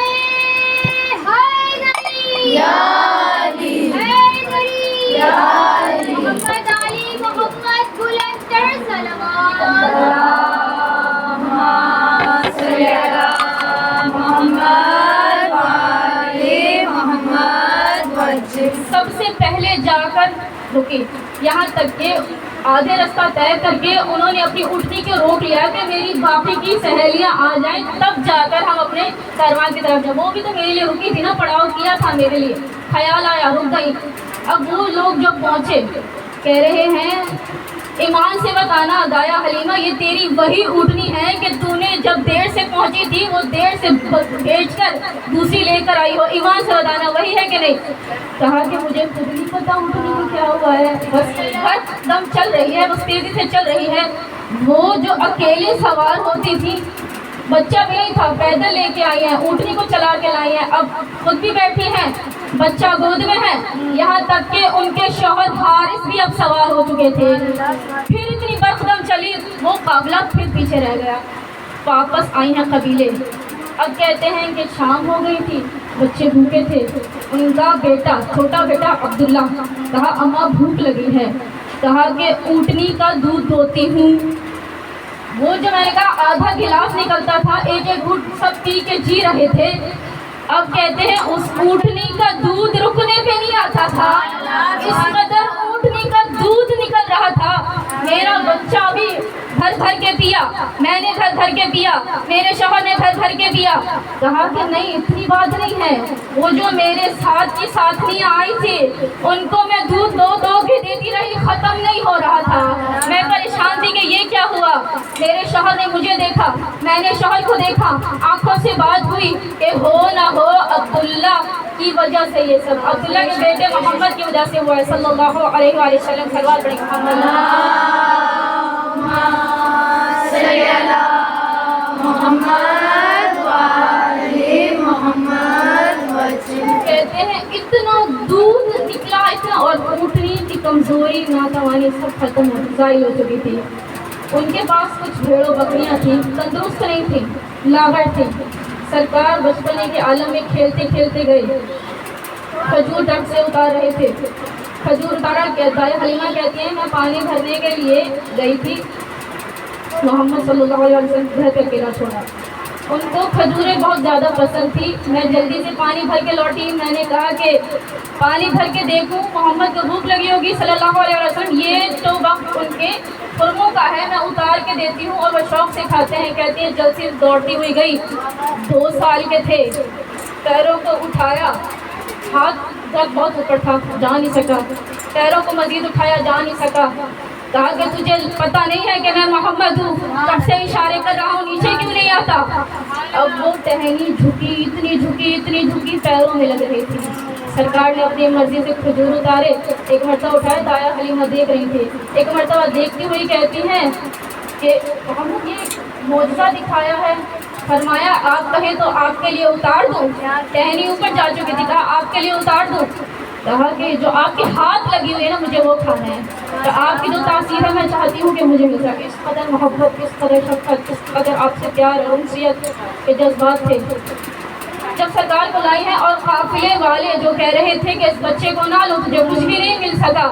[SPEAKER 3] حیدری
[SPEAKER 2] یا علی،
[SPEAKER 3] حیدری
[SPEAKER 2] یا علی،
[SPEAKER 3] محمد علی محمد بلند تر صلوات۔
[SPEAKER 2] اللہم صلی علی محمد وآل محمد وسلم۔
[SPEAKER 1] سب سے پہلے جا کر رکی، یہاں تک کہ آدھے رستہ طے کر کے انہوں نے اپنی اٹھنی کو روک لیا کہ میری باقی کی سہیلیاں آ جائیں تب جا کر ہم اپنے کاروان کی طرف جائیں، وہ بھی تو میرے لیے رکی تھی نا، پڑاؤ کیا تھا میرے لیے، خیال آیا، رک گئی۔ اب وہ لوگ جب پہنچے، کہہ رہے ہیں ایمان سے بتانا دایا حلیمہ یہ تیری وہی اونٹنی ہے کہ تو نے جب دیر سے پہنچی تھی وہ دیر سے بیچ کر دوسری لے کر آئی ہو، ایمان سے بتانا وہی ہے کہ نہیں؟ کہا کہ مجھے خود نہیں پتا اونٹنی کو کیا ہوا ہے، بس دم چل رہی ہے، بس تیزی سے چل رہی ہے۔ وہ جو اکیلے سوار ہوتی تھی، بچہ بھی نہیں تھا، پیدل لے کے آئی ہیں، اونٹنی کو چلا کے لائی ہیں، اب خود بھی بیٹھی ہیں، بچہ گود میں ہے، یہاں تک کہ ان کے شوہر حارث بھی اب سوار ہو چکے تھے۔ پھر اتنی برقدم چلی، وہ قافلہ پھر پیچھے رہ گیا، واپس آئی ہیں قبیلے۔ اب کہتے ہیں کہ شام ہو گئی تھی، بچے بھوکے تھے، ان کا بیٹا چھوٹا بیٹا عبداللہ کہا اماں بھوک لگی ہے، کہا کہ اونٹنی کا دودھ دوتی ہوں۔ وہ جو میں نے کہا آدھا گلاس نکلتا تھا، ایک ایک گھونٹ سب پی کے جی رہے تھے۔ اب کہتے ہیں اس اونٹنی کا دودھ رکنے پہ نہیں آتا تھا، اس قدر اونٹنی کا دودھ نکل رہا تھا۔ میرا بچہ بھی بھر بھر کے پیا، میں نے بھر بھر کے پیا، میرے شوہر نے بھر بھر کے پیا۔ کہا کہ نہیں اتنی بات نہیں ہے، وہ جو میرے ساتھ کی ساتھیاں آئی تھی ان کو میں دودھ دو کے دیتی رہی، ختم نہیں ہو رہا تھا۔ میں پریشان تھی کہ یہ کیا ہوا۔ میرے شوہر نے مجھے دیکھا، میں نے شوہر کو دیکھا، آنکھوں سے بات ہوئی کہ ہو نہ ہو عبداللہ کی وجہ سے یہ سب، عبداللہ کے بیٹے محمد کی وجہ سے ہوا ہے، صلی اللہ علیہ وآلہ وسلم۔ صلوات پڑھیں محمد
[SPEAKER 2] صلی اللہ محمد وآلہ محمد وسلم۔
[SPEAKER 1] کہتے ہیں اتنا دودھ نکلا، اتنا، اور اونٹنی کی کمزوری ناتوانی سب ختم ہو ظاہر ہو چکی تھی۔ ان کے پاس کچھ بھیڑ و بکریاں تھیں، تندرست نہیں تھیں، لاغر تھیں۔ سرکار بچپنے کے عالم میں کھیلتے کھیلتے گئے، کھجور ٹرک سے اتار رہے تھے، کھجور اتارا، دایا حلیمہ کہتی ہیں میں پانی بھرنے کے لیے گئی تھی، محمد صلی اللہ علیہ وسلم گھر پہ اکیلا چھوڑا۔ ان کو کھجوریں بہت زیادہ پسند تھی، میں جلدی سے پانی بھر کے لوٹی، میں نے کہا کہ پانی بھر کے دیکھوں محمد کو بھوک لگی ہوگی صلی اللہ علیہ وسلم، یہ تو وقت ان کے خرموں کا ہے، میں اتار کے دیتی ہوں اور وہ شوق سے کھاتے ہیں۔ کہتی ہیں جلد سے دوڑتی ہوئی گئی، 2 سال کے تھے، پیروں کو اٹھایا، ہاتھ درد بہت اوپر تھا، جا نہیں سکا، پیروں کو مزید اٹھایا، جا نہیں سکا۔ کہا کہ تجھے پتہ نہیں ہے کہ میں محمد ہوں، کب سے اشارے کر رہا ہوں، نیچے کیوں نہیں آتا؟ اب وہ ٹہنی جھکی، اتنی جھکی، پیروں میں لگ رہی تھی۔ سرکار نے اپنی مرضی سے کھجور اتارے، ایک مرتبہ اٹھائے، دایا حلیمہ دیکھ رہی تھی، ایک مرتبہ دیکھتی ہوئی کہتی ہیں کہ محمد یہ معجزہ دکھایا ہے، فرمایا آپ کہیں تو آپ کے لیے اتار دوں، ٹہنی اوپر جا چکی تھی، کہا آپ کے لیے اتار دوں، کہا کہ جو آپ کے ہاتھ لگی ہوئی ہے نا مجھے وہ کھانا ہے، تو آپ کی جو تاثیر ہے میں چاہتی ہوں کہ مجھے مل جائے۔ اس قدر محبت، اس قدر شفقت، اس قدر آپ سے پیار اور انسیت کے جذبات تھے۔ جب سرکار کو لائی ہے اور قافلے والے جو کہہ رہے تھے کہ اس بچے کو نہ لو تجھے کچھ بھی نہیں مل سکا،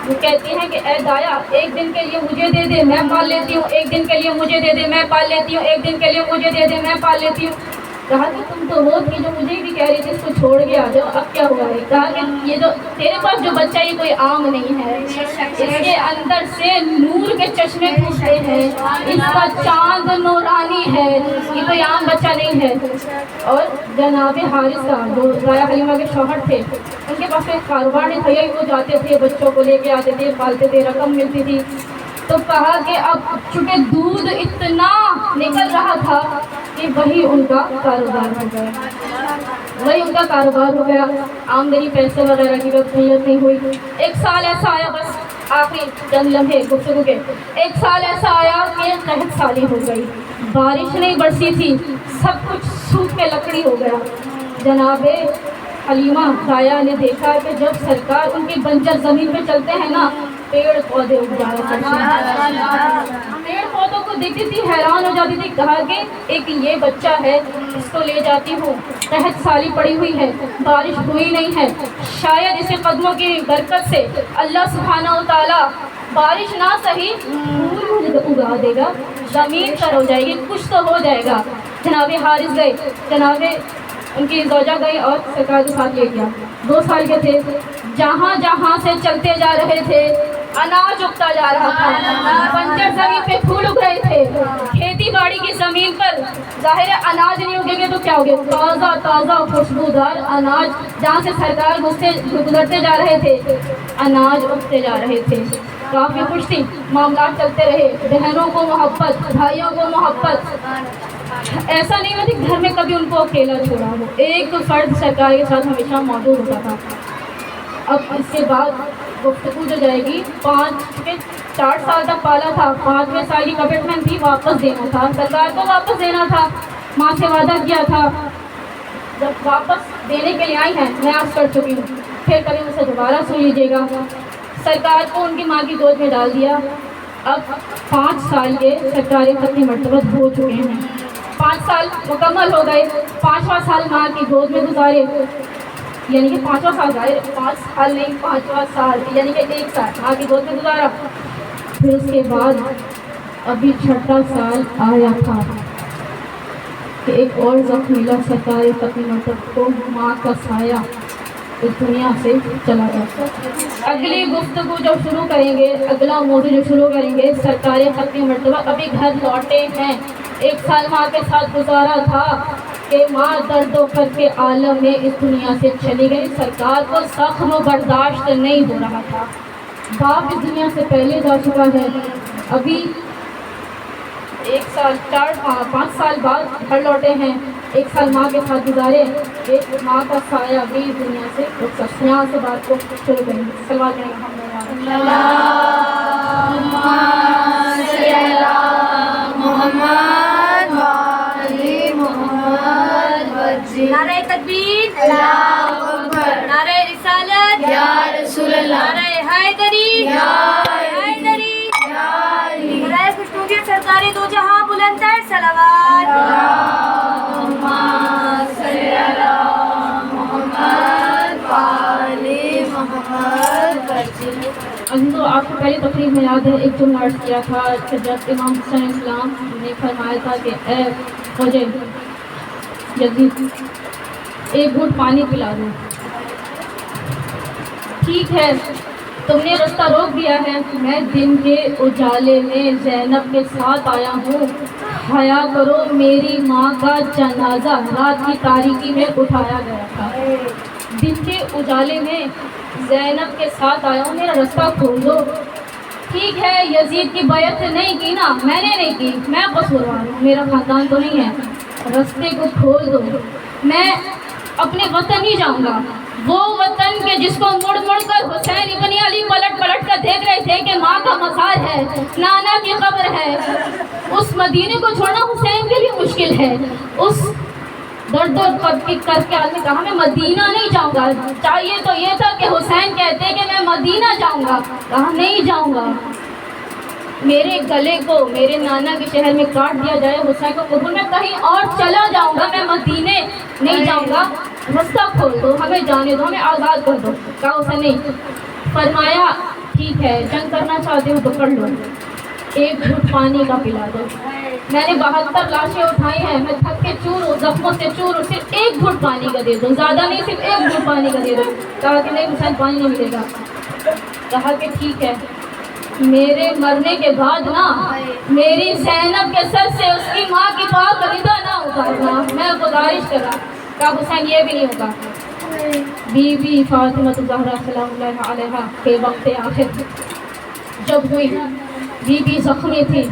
[SPEAKER 1] وہ کہتی ہیں کہ اے دایا ایک دن کے لیے مجھے دے دے میں پال لیتی ہوں، ایک دن کے لیے مجھے دے دے میں پال لیتی ہوں، ایک دن کے لیے مجھے دے دے میں پال لیتی ہوں۔ کہا کہ تم تو وہ تھی جو مجھے بھی کہہ رہی تھی اس کو چھوڑ کے آ جاؤ، اب کیا ہوا ہے؟ کہا کہ یہ جو تیرے پاس جو بچہ یہ کوئی عام نہیں ہے، اس کے اندر سے نور کے چشمے پھوٹتے ہیں، اس کا چاند نورانی ہے، یہ کوئی عام بچہ نہیں ہے۔ اور جناب حارث کا جو دایا حلیمہ کے شوہر تھے، ان کے پاس ایک کاروبار نہیں تھا، وہ جاتے تھے بچوں کو لے کے آتے تھے، پالتے تھے، رقم ملتی تھی۔ تو کہا کہ اب چونکہ دودھ اتنا نکل رہا تھا کہ وہی ان کا کاروبار ہو گیا، وہی ان کا کاروبار ہو گیا، آمدنی پیسے وغیرہ کی قیمت نہیں ہوئی۔ 1 سال ایسا آیا، بس آخری چند لمحے گفتگو کے، 1 سال ایسا آیا کہ قحط سالی ہو گئی، بارش نہیں برسی تھی، سب کچھ سوکھ کے لکڑی ہو گیا۔ جناب حلیمہ دایا نے دیکھا کہ جب سرکار ان کی بنجر زمین پہ چلتے ہیں نا، پیڑ پودے اگ جایا کرتے ہیں، پیڑ پودوں کو دیکھتی تھی حیران ہو جاتی تھی۔ کہا کہ ایک یہ بچہ ہے اس کو لے جاتی ہوں، قحط سالی پڑی ہوئی ہے، بارش ہوئی نہیں ہے، شاید اسے قدموں کی برکت سے اللہ سبحانہ و تعالیٰ بارش نہ صحیح پھول اگا دے گا، زمین تر ہو جائے گی، کچھ تو ہو جائے گا۔ جناب حارث گئے، جناب ان کی زوجہ گئی اور سرکار کے ساتھ لے گیا۔ 2 سال کے تھے، جہاں جہاں سے چلتے جا رہے تھے اناج اگتا جا رہا تھا، بنجر زمین پہ پھول اگ رہے تھے، کھیتی باڑی کی زمین پر ظاہر اناج نہیں اگے گے تو کیا ہوگے، تازہ تازہ خوشبودار اناج، جہاں سے سرکار گزرتے جا رہے تھے اناج اگتے جا رہے تھے۔ کافی خوش تھی. معاملات چلتے رہے, بہنوں کو محبت, بھائیوں کو محبت. ایسا نہیں ہوتا کہ گھر میں کبھی ان کو اکیلا چھوڑا ہو, ایک فرد سرکار کے ساتھ ہمیشہ موجود ہوتا تھا. اب اس کے بعد گفتگو جو جائے گی, 4 سال تک پالا تھا, 5ویں سال کی کمٹمنٹ تھی, واپس دینا تھا سرکار کو, واپس دینا تھا, ماں سے وعدہ کیا تھا. جب واپس دینے کے لیے آئی ہیں, میں عرض کر چکی ہوں, پھر کبھی مجھ سے دوبارہ سن لیجیے گا. سرکار کو ان کی ماں کی گود میں ڈال دیا. اب 5 سال کے سرکاری ختم مرتبہ ہو چکے ہیں, 5 سال مکمل ہو گئے. 5واں سال ماں کی گود میں گزارے, یعنی کہ 5واں سال گئے, 5 سال نہیں 5واں سال, یعنی کہ 1 سال ماں کی گود میں گزارا. پھر اس کے بعد ابھی 6واں سال آیا تھا کہ ایک اور زخم ملا سرکاری ختم مرتبہ کو, ماں کا سایہ اس دنیا سے چلا گیا. اگلی گفتگو جو شروع کریں گے, اگلا موضوع جو شروع کریں گے, سرکاری ختم مرتبہ ابھی گھر لوٹے ہیں. 1 سال ماں کے ساتھ گزارا تھا کہ ماں درد و کر کے عالم میں اس دنیا سے چلی گئی. سرکار کو زخم برداشت نہیں ہو رہا تھا. باپ اس دنیا سے پہلے جا چکا ہے. ابھی 1 سال 5 سال بعد گھر لوٹے ہیں, 1 سال ماں کے ساتھ گزارے, ایک ماں کا سایہ بھی اس دنیا سے رخصت. یہاں سے بات کو شروع کریں گے. سلوات کریں گے
[SPEAKER 2] نعرہ تکبیر, اللہ اکبر, نعرہ رسالت, یا رسول اللہ, نعرہ حیدری, یا حیدری, یا علی, نعرہ کشمیری سرکاری دو جہاں بلند تر صلوات. اللہم صلی علی محمد وآل محمد.
[SPEAKER 1] عزیزو, آپ کو پہلی تقریب میں یاد ہے ایک جملہ عرض کیا تھا کہ جب امام حسین علیہ السلام نے فرمایا تھا کہ اے مجھے یزید ایک گھونٹ پانی پلا دو. ٹھیک ہے, تم نے رستہ روک دیا ہے, میں دن کے اجالے میں زینب کے ساتھ آیا ہوں, حیا کرو میری ماں کا جنازہ رات کی تاریکی میں اٹھایا گیا تھا. دن کے اجالے میں زینب کے ساتھ آیا ہوں, میرا رستہ کھول دو. ٹھیک ہے, یزید کی بیعت نہیں کی نا, میں نے نہیں کی, میں قصوروار ہوں, میرا خاندان تو نہیں ہے, رستے کو کھول دو. میں اپنے وطن ہی جاؤں گا, وہ وطن کے جس کو مڑ مڑ کر حسین ابن علی پلٹ پلٹ کر دیکھ رہے تھے کہ ماں کا مزار ہے, نانا کی قبر ہے. اس مدینے کو چھوڑنا حسین کے لیے مشکل ہے. اس درد و کر کے آدمی کہا میں مدینہ نہیں جاؤں گا. چاہیے تو یہ تھا کہ حسین کہتے کہ میں مدینہ جاؤں گا, کہا نہیں جاؤں گا. میرے گلے کو میرے نانا کے شہر میں کاٹ دیا جائے, حسین کو قبول, میں کہیں اور چلا جاؤں گا, میں مدینے نہیں جاؤں گا. رستہ کھول دو, ہمیں جانے دو, ہمیں آزاد کر دو. کہا اسے نہیں. فرمایا ٹھیک ہے, جنگ کرنا چاہتے ہو تو کر لو, ایک گھونٹ پانی کا پلا دو. میں نے 72 لاشیں اٹھائی ہیں, میں تھک کے چور ہوں, زخموں سے چور ہوں, صرف ایک گھونٹ پانی کا دے دو, زیادہ نہیں, صرف ایک گھونٹ پانی کا دے دو. کہا کہ نہیں حسین پانی نہیں ملے گا. کہا کہ ٹھیک ہے, میرے مرنے کے بعد نا میری زینب کے سر سے اس کی ماں کی پاک رضا نہ اتارنا, میں گزارش کر رہا. کہا حسین یہ بھی نہیں ہوگا. بی بی فاطمہ الزہرا سلام اللہ علیہا کے وقت آخر جب ہوئی, بی بی زخمی تھی,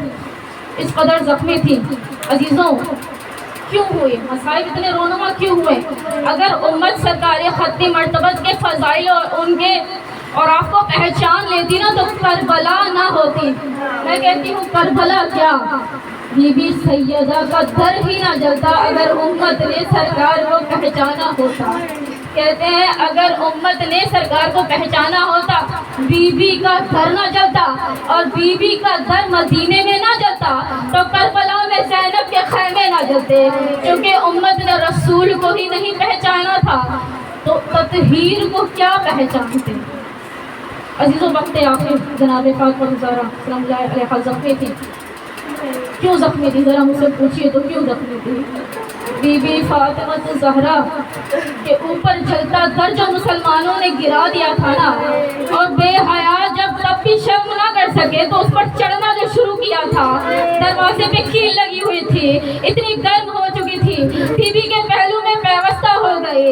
[SPEAKER 1] اس قدر زخمی تھی. عزیزوں, کیوں ہوئے مصائب اتنے رونما کیوں ہوئے؟ اگر امت سرکار ختم مرتبہ کے فضائل اور ان کے اور آپ کو پہچان لیتی نا تو کربلا نہ ہوتی. میں کہتی ہوں کربلا کیا, بی بی سیدہ کا در ہی نہ جلتا اگر امت نے سرکار کو پہچانا ہوتا. کہتے ہیں اگر امت نے سرکار کو پہچانا ہوتا, بی بی کا در نہ جلتا, اور بی بی کا در مدینے میں نہ جلتا تو کربلا میں زینب کے خیمے نہ جلتے. کیونکہ امت نے رسول کو ہی نہیں پہچانا تھا تو تطہیر کو کیا پہچانتے. عزیزوں, وقت آخر جناب فاطمہ الزہرا سلام اللہ علیہا زخمی تھی. کیوں زخمی تھی ذرا مجھ سے پوچھیے تو, کیوں زخمی تھی؟ بی بی فاطمہ الزہرا کے اوپر جلتا در جو مسلمانوں نے گرا دیا تھا نا, اور بے حیا جب تب بھی شرم نہ کر سکے تو اس پر چڑھنا جو شروع کیا تھا, دروازے پہ کیل لگی ہوئی تھی, اتنی گرم ہو چکی تھی, بی بی کے پہلو میں پیوستہ ہو گئے,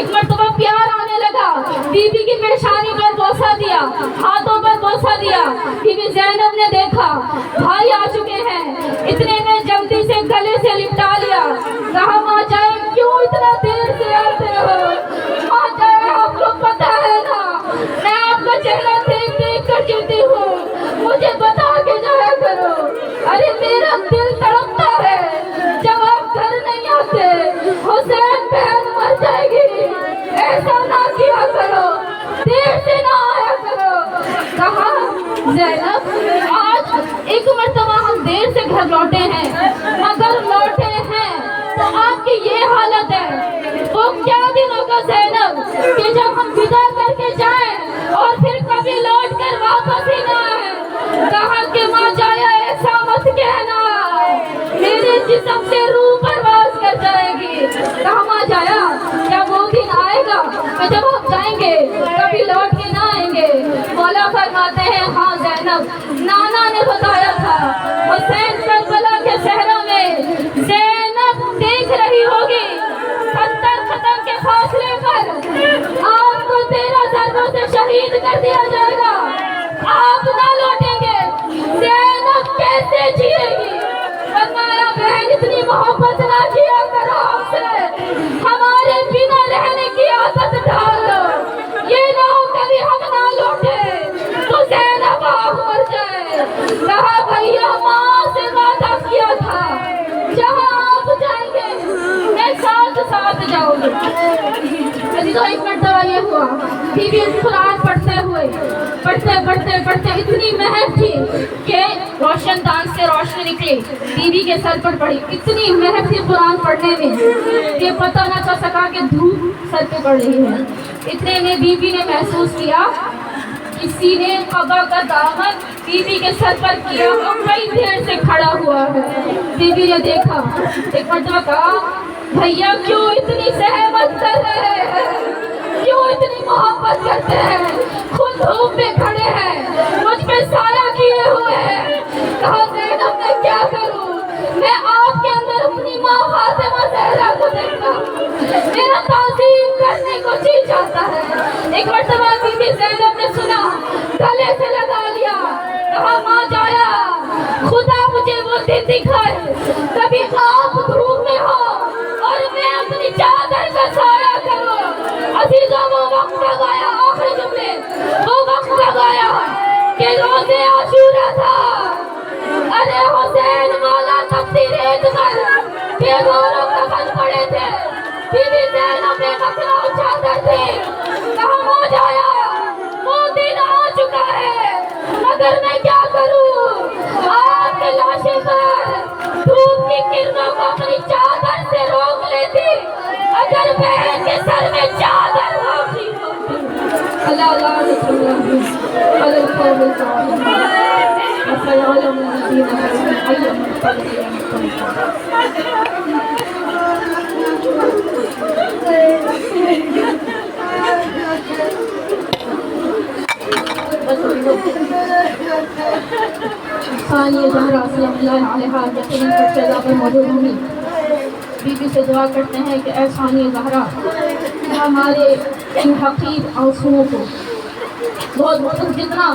[SPEAKER 1] ایک مرتبہ پیار آنے لگا، بی بی کی پیشانی پر بوسہ دیا، ہاتھوں پر بوسہ دیا۔ بی بی زینب نے دیکھا بھائی آ چکے ہیں، اتنے میں جلدی سے گلے سے لپٹا لیا، کہا ماں جائے کیوں اتنا دیر سے آتے ہو؟ ماں جائے آپ کو پتہ ہے نا میں آپ کا چہرہ دیکھ دیکھ کر جیتی ہوں، مجھے بتا کے جایا کرو۔ ارے میرا دل تڑپتا ہے جب آپ گھر نہیں آتے، حسین بہن مر جائے گی، ایسا نہ کیا کرو، دیر سے نہ آیا کرو۔ کہا زینب آج ایک مرتبہ ہم دیر سے گھر لوٹے ہیں، مگر لوٹے ہیں تو آپ کی یہ حالت ہے، وہ کیا دن ہوگا زینب کہ جب ہم ودا کر کے جائیں اور پھر کبھی لوٹ کر واپس ہی نہ آئیں۔ کہا کہ ماں جایا ایسا مت کہنا، میرے جسم سے روح پرواز کر جائے گی۔ کہا ماں جایا کیا وہ دن آئے گا کہ جب آپ جائیں گے کبھی لوٹ کے نہ آئیں گے؟ مولا فرماتے ہیں ہاں زینب، نانا نے بتایا تھا حسین کربلا کے صحرا میں زینب دیکھ رہی ہوگی 70 قدم کے فاصلے پر آپ کو 13 ضربوں سے شہید کر دیا جائے گا، آپ نہ لوٹیں گے، زینب کیسے جیے گی؟ فرمایا بہن اتنی محبت نہ کیا کرو ہم سے، ہمارے بنا رہنے کی عادت ڈالو، یہ نہ ہو کبھی ہم نہ لوٹے تو زینب آپ مر جائے۔ کہا بھیا ماں سے وعدہ کیا تھا جہاں آپ جائیں گے میں ساتھ ساتھ جاؤں گی۔ عزیزو ایک مرتبہ یہ ہوا، بی بی قرآن پڑھتے اتنی مہک تھی کہ روشن دان سے روشنی نکلی، بی بی کے سر پر پڑی، اتنی مہک تھی قرآن پڑھنے میں یہ پتہ نہ چل سکا کہ دھوپ سر پہ پڑ رہی ہے۔ اتنے میں بی بی نے محسوس کیا کسی نے قبا کا دامن بی بی کے سر پر کیا اور کئی دیر سے کھڑا ہوا ہے۔ بی بی نے دیکھا، ایک مرتبہ کہا بھیا کیوں اتنی زحمت کر رہے ہیں، کیوں اتنی محبت کرتے ہیں، خود دھوپ میں کھڑے ہیں، مجھ پہ سایہ کیے ہوئے ہیں۔ کہا زینب میں کیا کروں، میں آپ کے اندر اپنی ماں فاطمہ زہرا کو دیکھتا ہوں، میرا تعظیم کرنے کو جی چاہتا ہے۔ ایک مرتبہ بی بی زینب نے سنا، گلے سے لگا لیا، کہا ماں جایا خدا مجھے وہ دن دکھائے کبھی آپ دھوپ میں ہو اور میں اپنی چادر کا سایہ کروں۔ عزیزوں وہ وقت آ گیا، آخری جملے، وہ وقت آ گیا کہ روزے عاشورہ تھا۔ ارے حسین مولا تفسیر اعتبار بے گوروں کفن پڑے تھے، بی بی زینب میں کپڑا اور چادر تھی۔ کہا ماں جایا وہ دن آ چکا ہے مگر میں کیا کروں، آپ کے لاشے پر دھوپ کی کرنوں کو اپنی چادر سے روک لیتی اگر بہن کے سر میں چادر واقعی ہوتی۔ اللہ اللہ رسول اللہ علیہ وسلم فیعلم الذین ایّ ثانیہ زہرا سلام اللہ علیہا یقیناً سچے پر موجود ہوں گی۔ بی بی سے دعا کرتے ہیں کہ اے ثانیہ زہرا ہمارے ان حقیق آنسوؤں کو بہت جتنا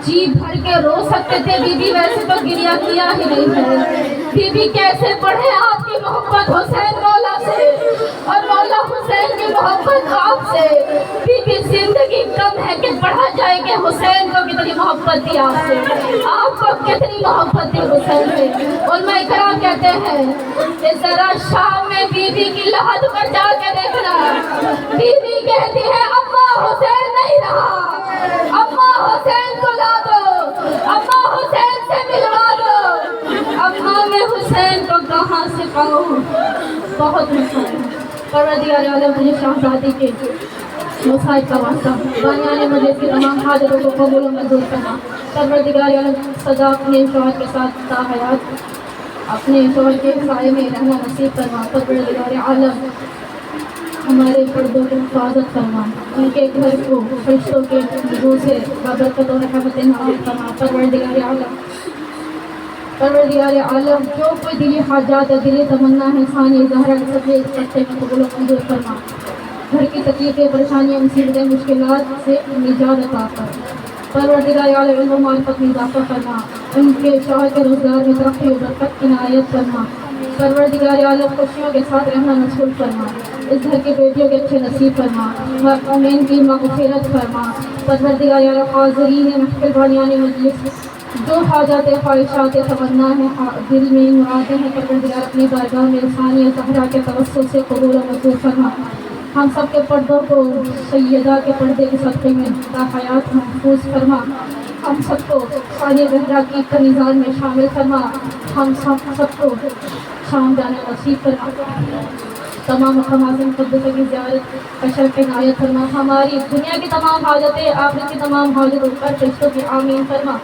[SPEAKER 1] جی بھر کے رو سکتے تھے بی بی ویسے تو گریا کیا ہی نہیں ہے۔ بی بی کیسے پڑھے آپ کی محبت حسین مولا سے اور مولا حسین کی محبت آپ سے۔ بی بی زندگی کم ہے کہ پڑھا جائے کہ حسین کو کتنی محبت تھی آپ سے، آپ کو کتنی محبت تھی حسین سے۔ علماء کرام کہتے ہیں کہ ذرا شام میں بی بی کی لحد پر جا کے دیکھنا، بی بی کہتی ہے اماں حسین نہیں رہا، اماں حسین کو لا دو، اماں حسین سے ملوا دو۔ اماں میں حسین کو کہاں سے پاؤں، بہت مسئلہ۔ پروردگار عالم مجھے شہزادی کے مصائب کا واسطہ بانیان مجلس کی تمام حاضروں کو قبول و منظور کرنا۔ پروردگار عالم سدا اپنے شوہر کے ساتھ تا حیات اپنے شوہر کے سائے میں رہنا نصیب فرما۔ پروردگار عالم ہمارے پردوں کی حفاظت فرما، ان کے گھر کو فرشتوں کے بدبو سے بابرکت و رحمت نعام فرما۔ پروردگار عالم جو کوئی دلی حاجات ہے، دلی تمنا ہے، ثانیہ زہرا کے سب اس بچے میں قبول و منظور فرما۔ گھر کی تکلیفیں پریشانیاں مصیبتیں مشکلات سے نجات عطا کر پروردگار عالم علم و معرفت میں اضافہ فرما ان کے شوہر کے روزگار میں ترقی و برکت عنایت فرما پروردگار عالم خوشیوں کے ساتھ رہنا نصیب فرما اس گھر کی بیٹیوں کے اچھے نصیب فرما مومنین کی مغفرت فرما پروردگار عالم حاضرین محفل بانیان مجلس جو حاجات خواہشات تمنا ہے دل میں مرادیں ہیں پروردگار اپنی بارگاہ میں ثانیہ زہرا کے توسل سے قبول و منظور فرما ہم سب کے پردوں کو سیدہ کے پردے کے صدقے میں تا حیات محفوظ فرما ہم سب کو ثانیہ زہرا کی کنیزان میں شامل فرما ہم سب کو شام جانا نصیب فرما تمام مقامات مقدسہ کی زیارت اشر کے عنایت فرما ہماری دنیا کی تمام حاجتیں آخرت کی تمام حاجتوں پر فرشتوں کی آمین فرما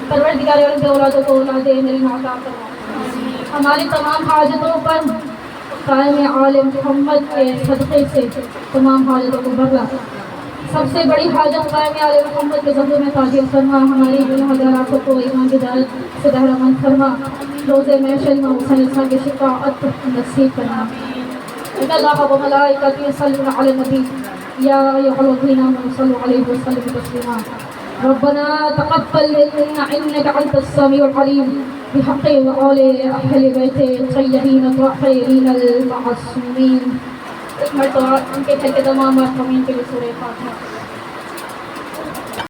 [SPEAKER 1] پروردگار عالم کے اولادوں کو اولاد علم عطا فرما ہماری تمام حاجتوں پر قائم عالم محمد کے صدقے سے تمام حاجتوں کو بھرلا سب سے بڑی حاجت قائم عالم محمد کے ظہور میں تاجر فرما ہماری گناہگاروں کو ایمان کی دولت سے بہرمند فرما روزے محشر میں حسین انسان کی شفاعت نصیب فرما ان اللہ و ملائکتہ یصلون علی النبی یا ایھا الذین آمنوا صلوا علیہ وسلموا تسلیما ربنا تقبل منا انك انت السميع العليم بحق وقول اهل بیت الطیبین الطاہرین المعصومین ایک مرتبہ ان کے گھر کے تمام محرومین کے لیے سورہ فاتحہ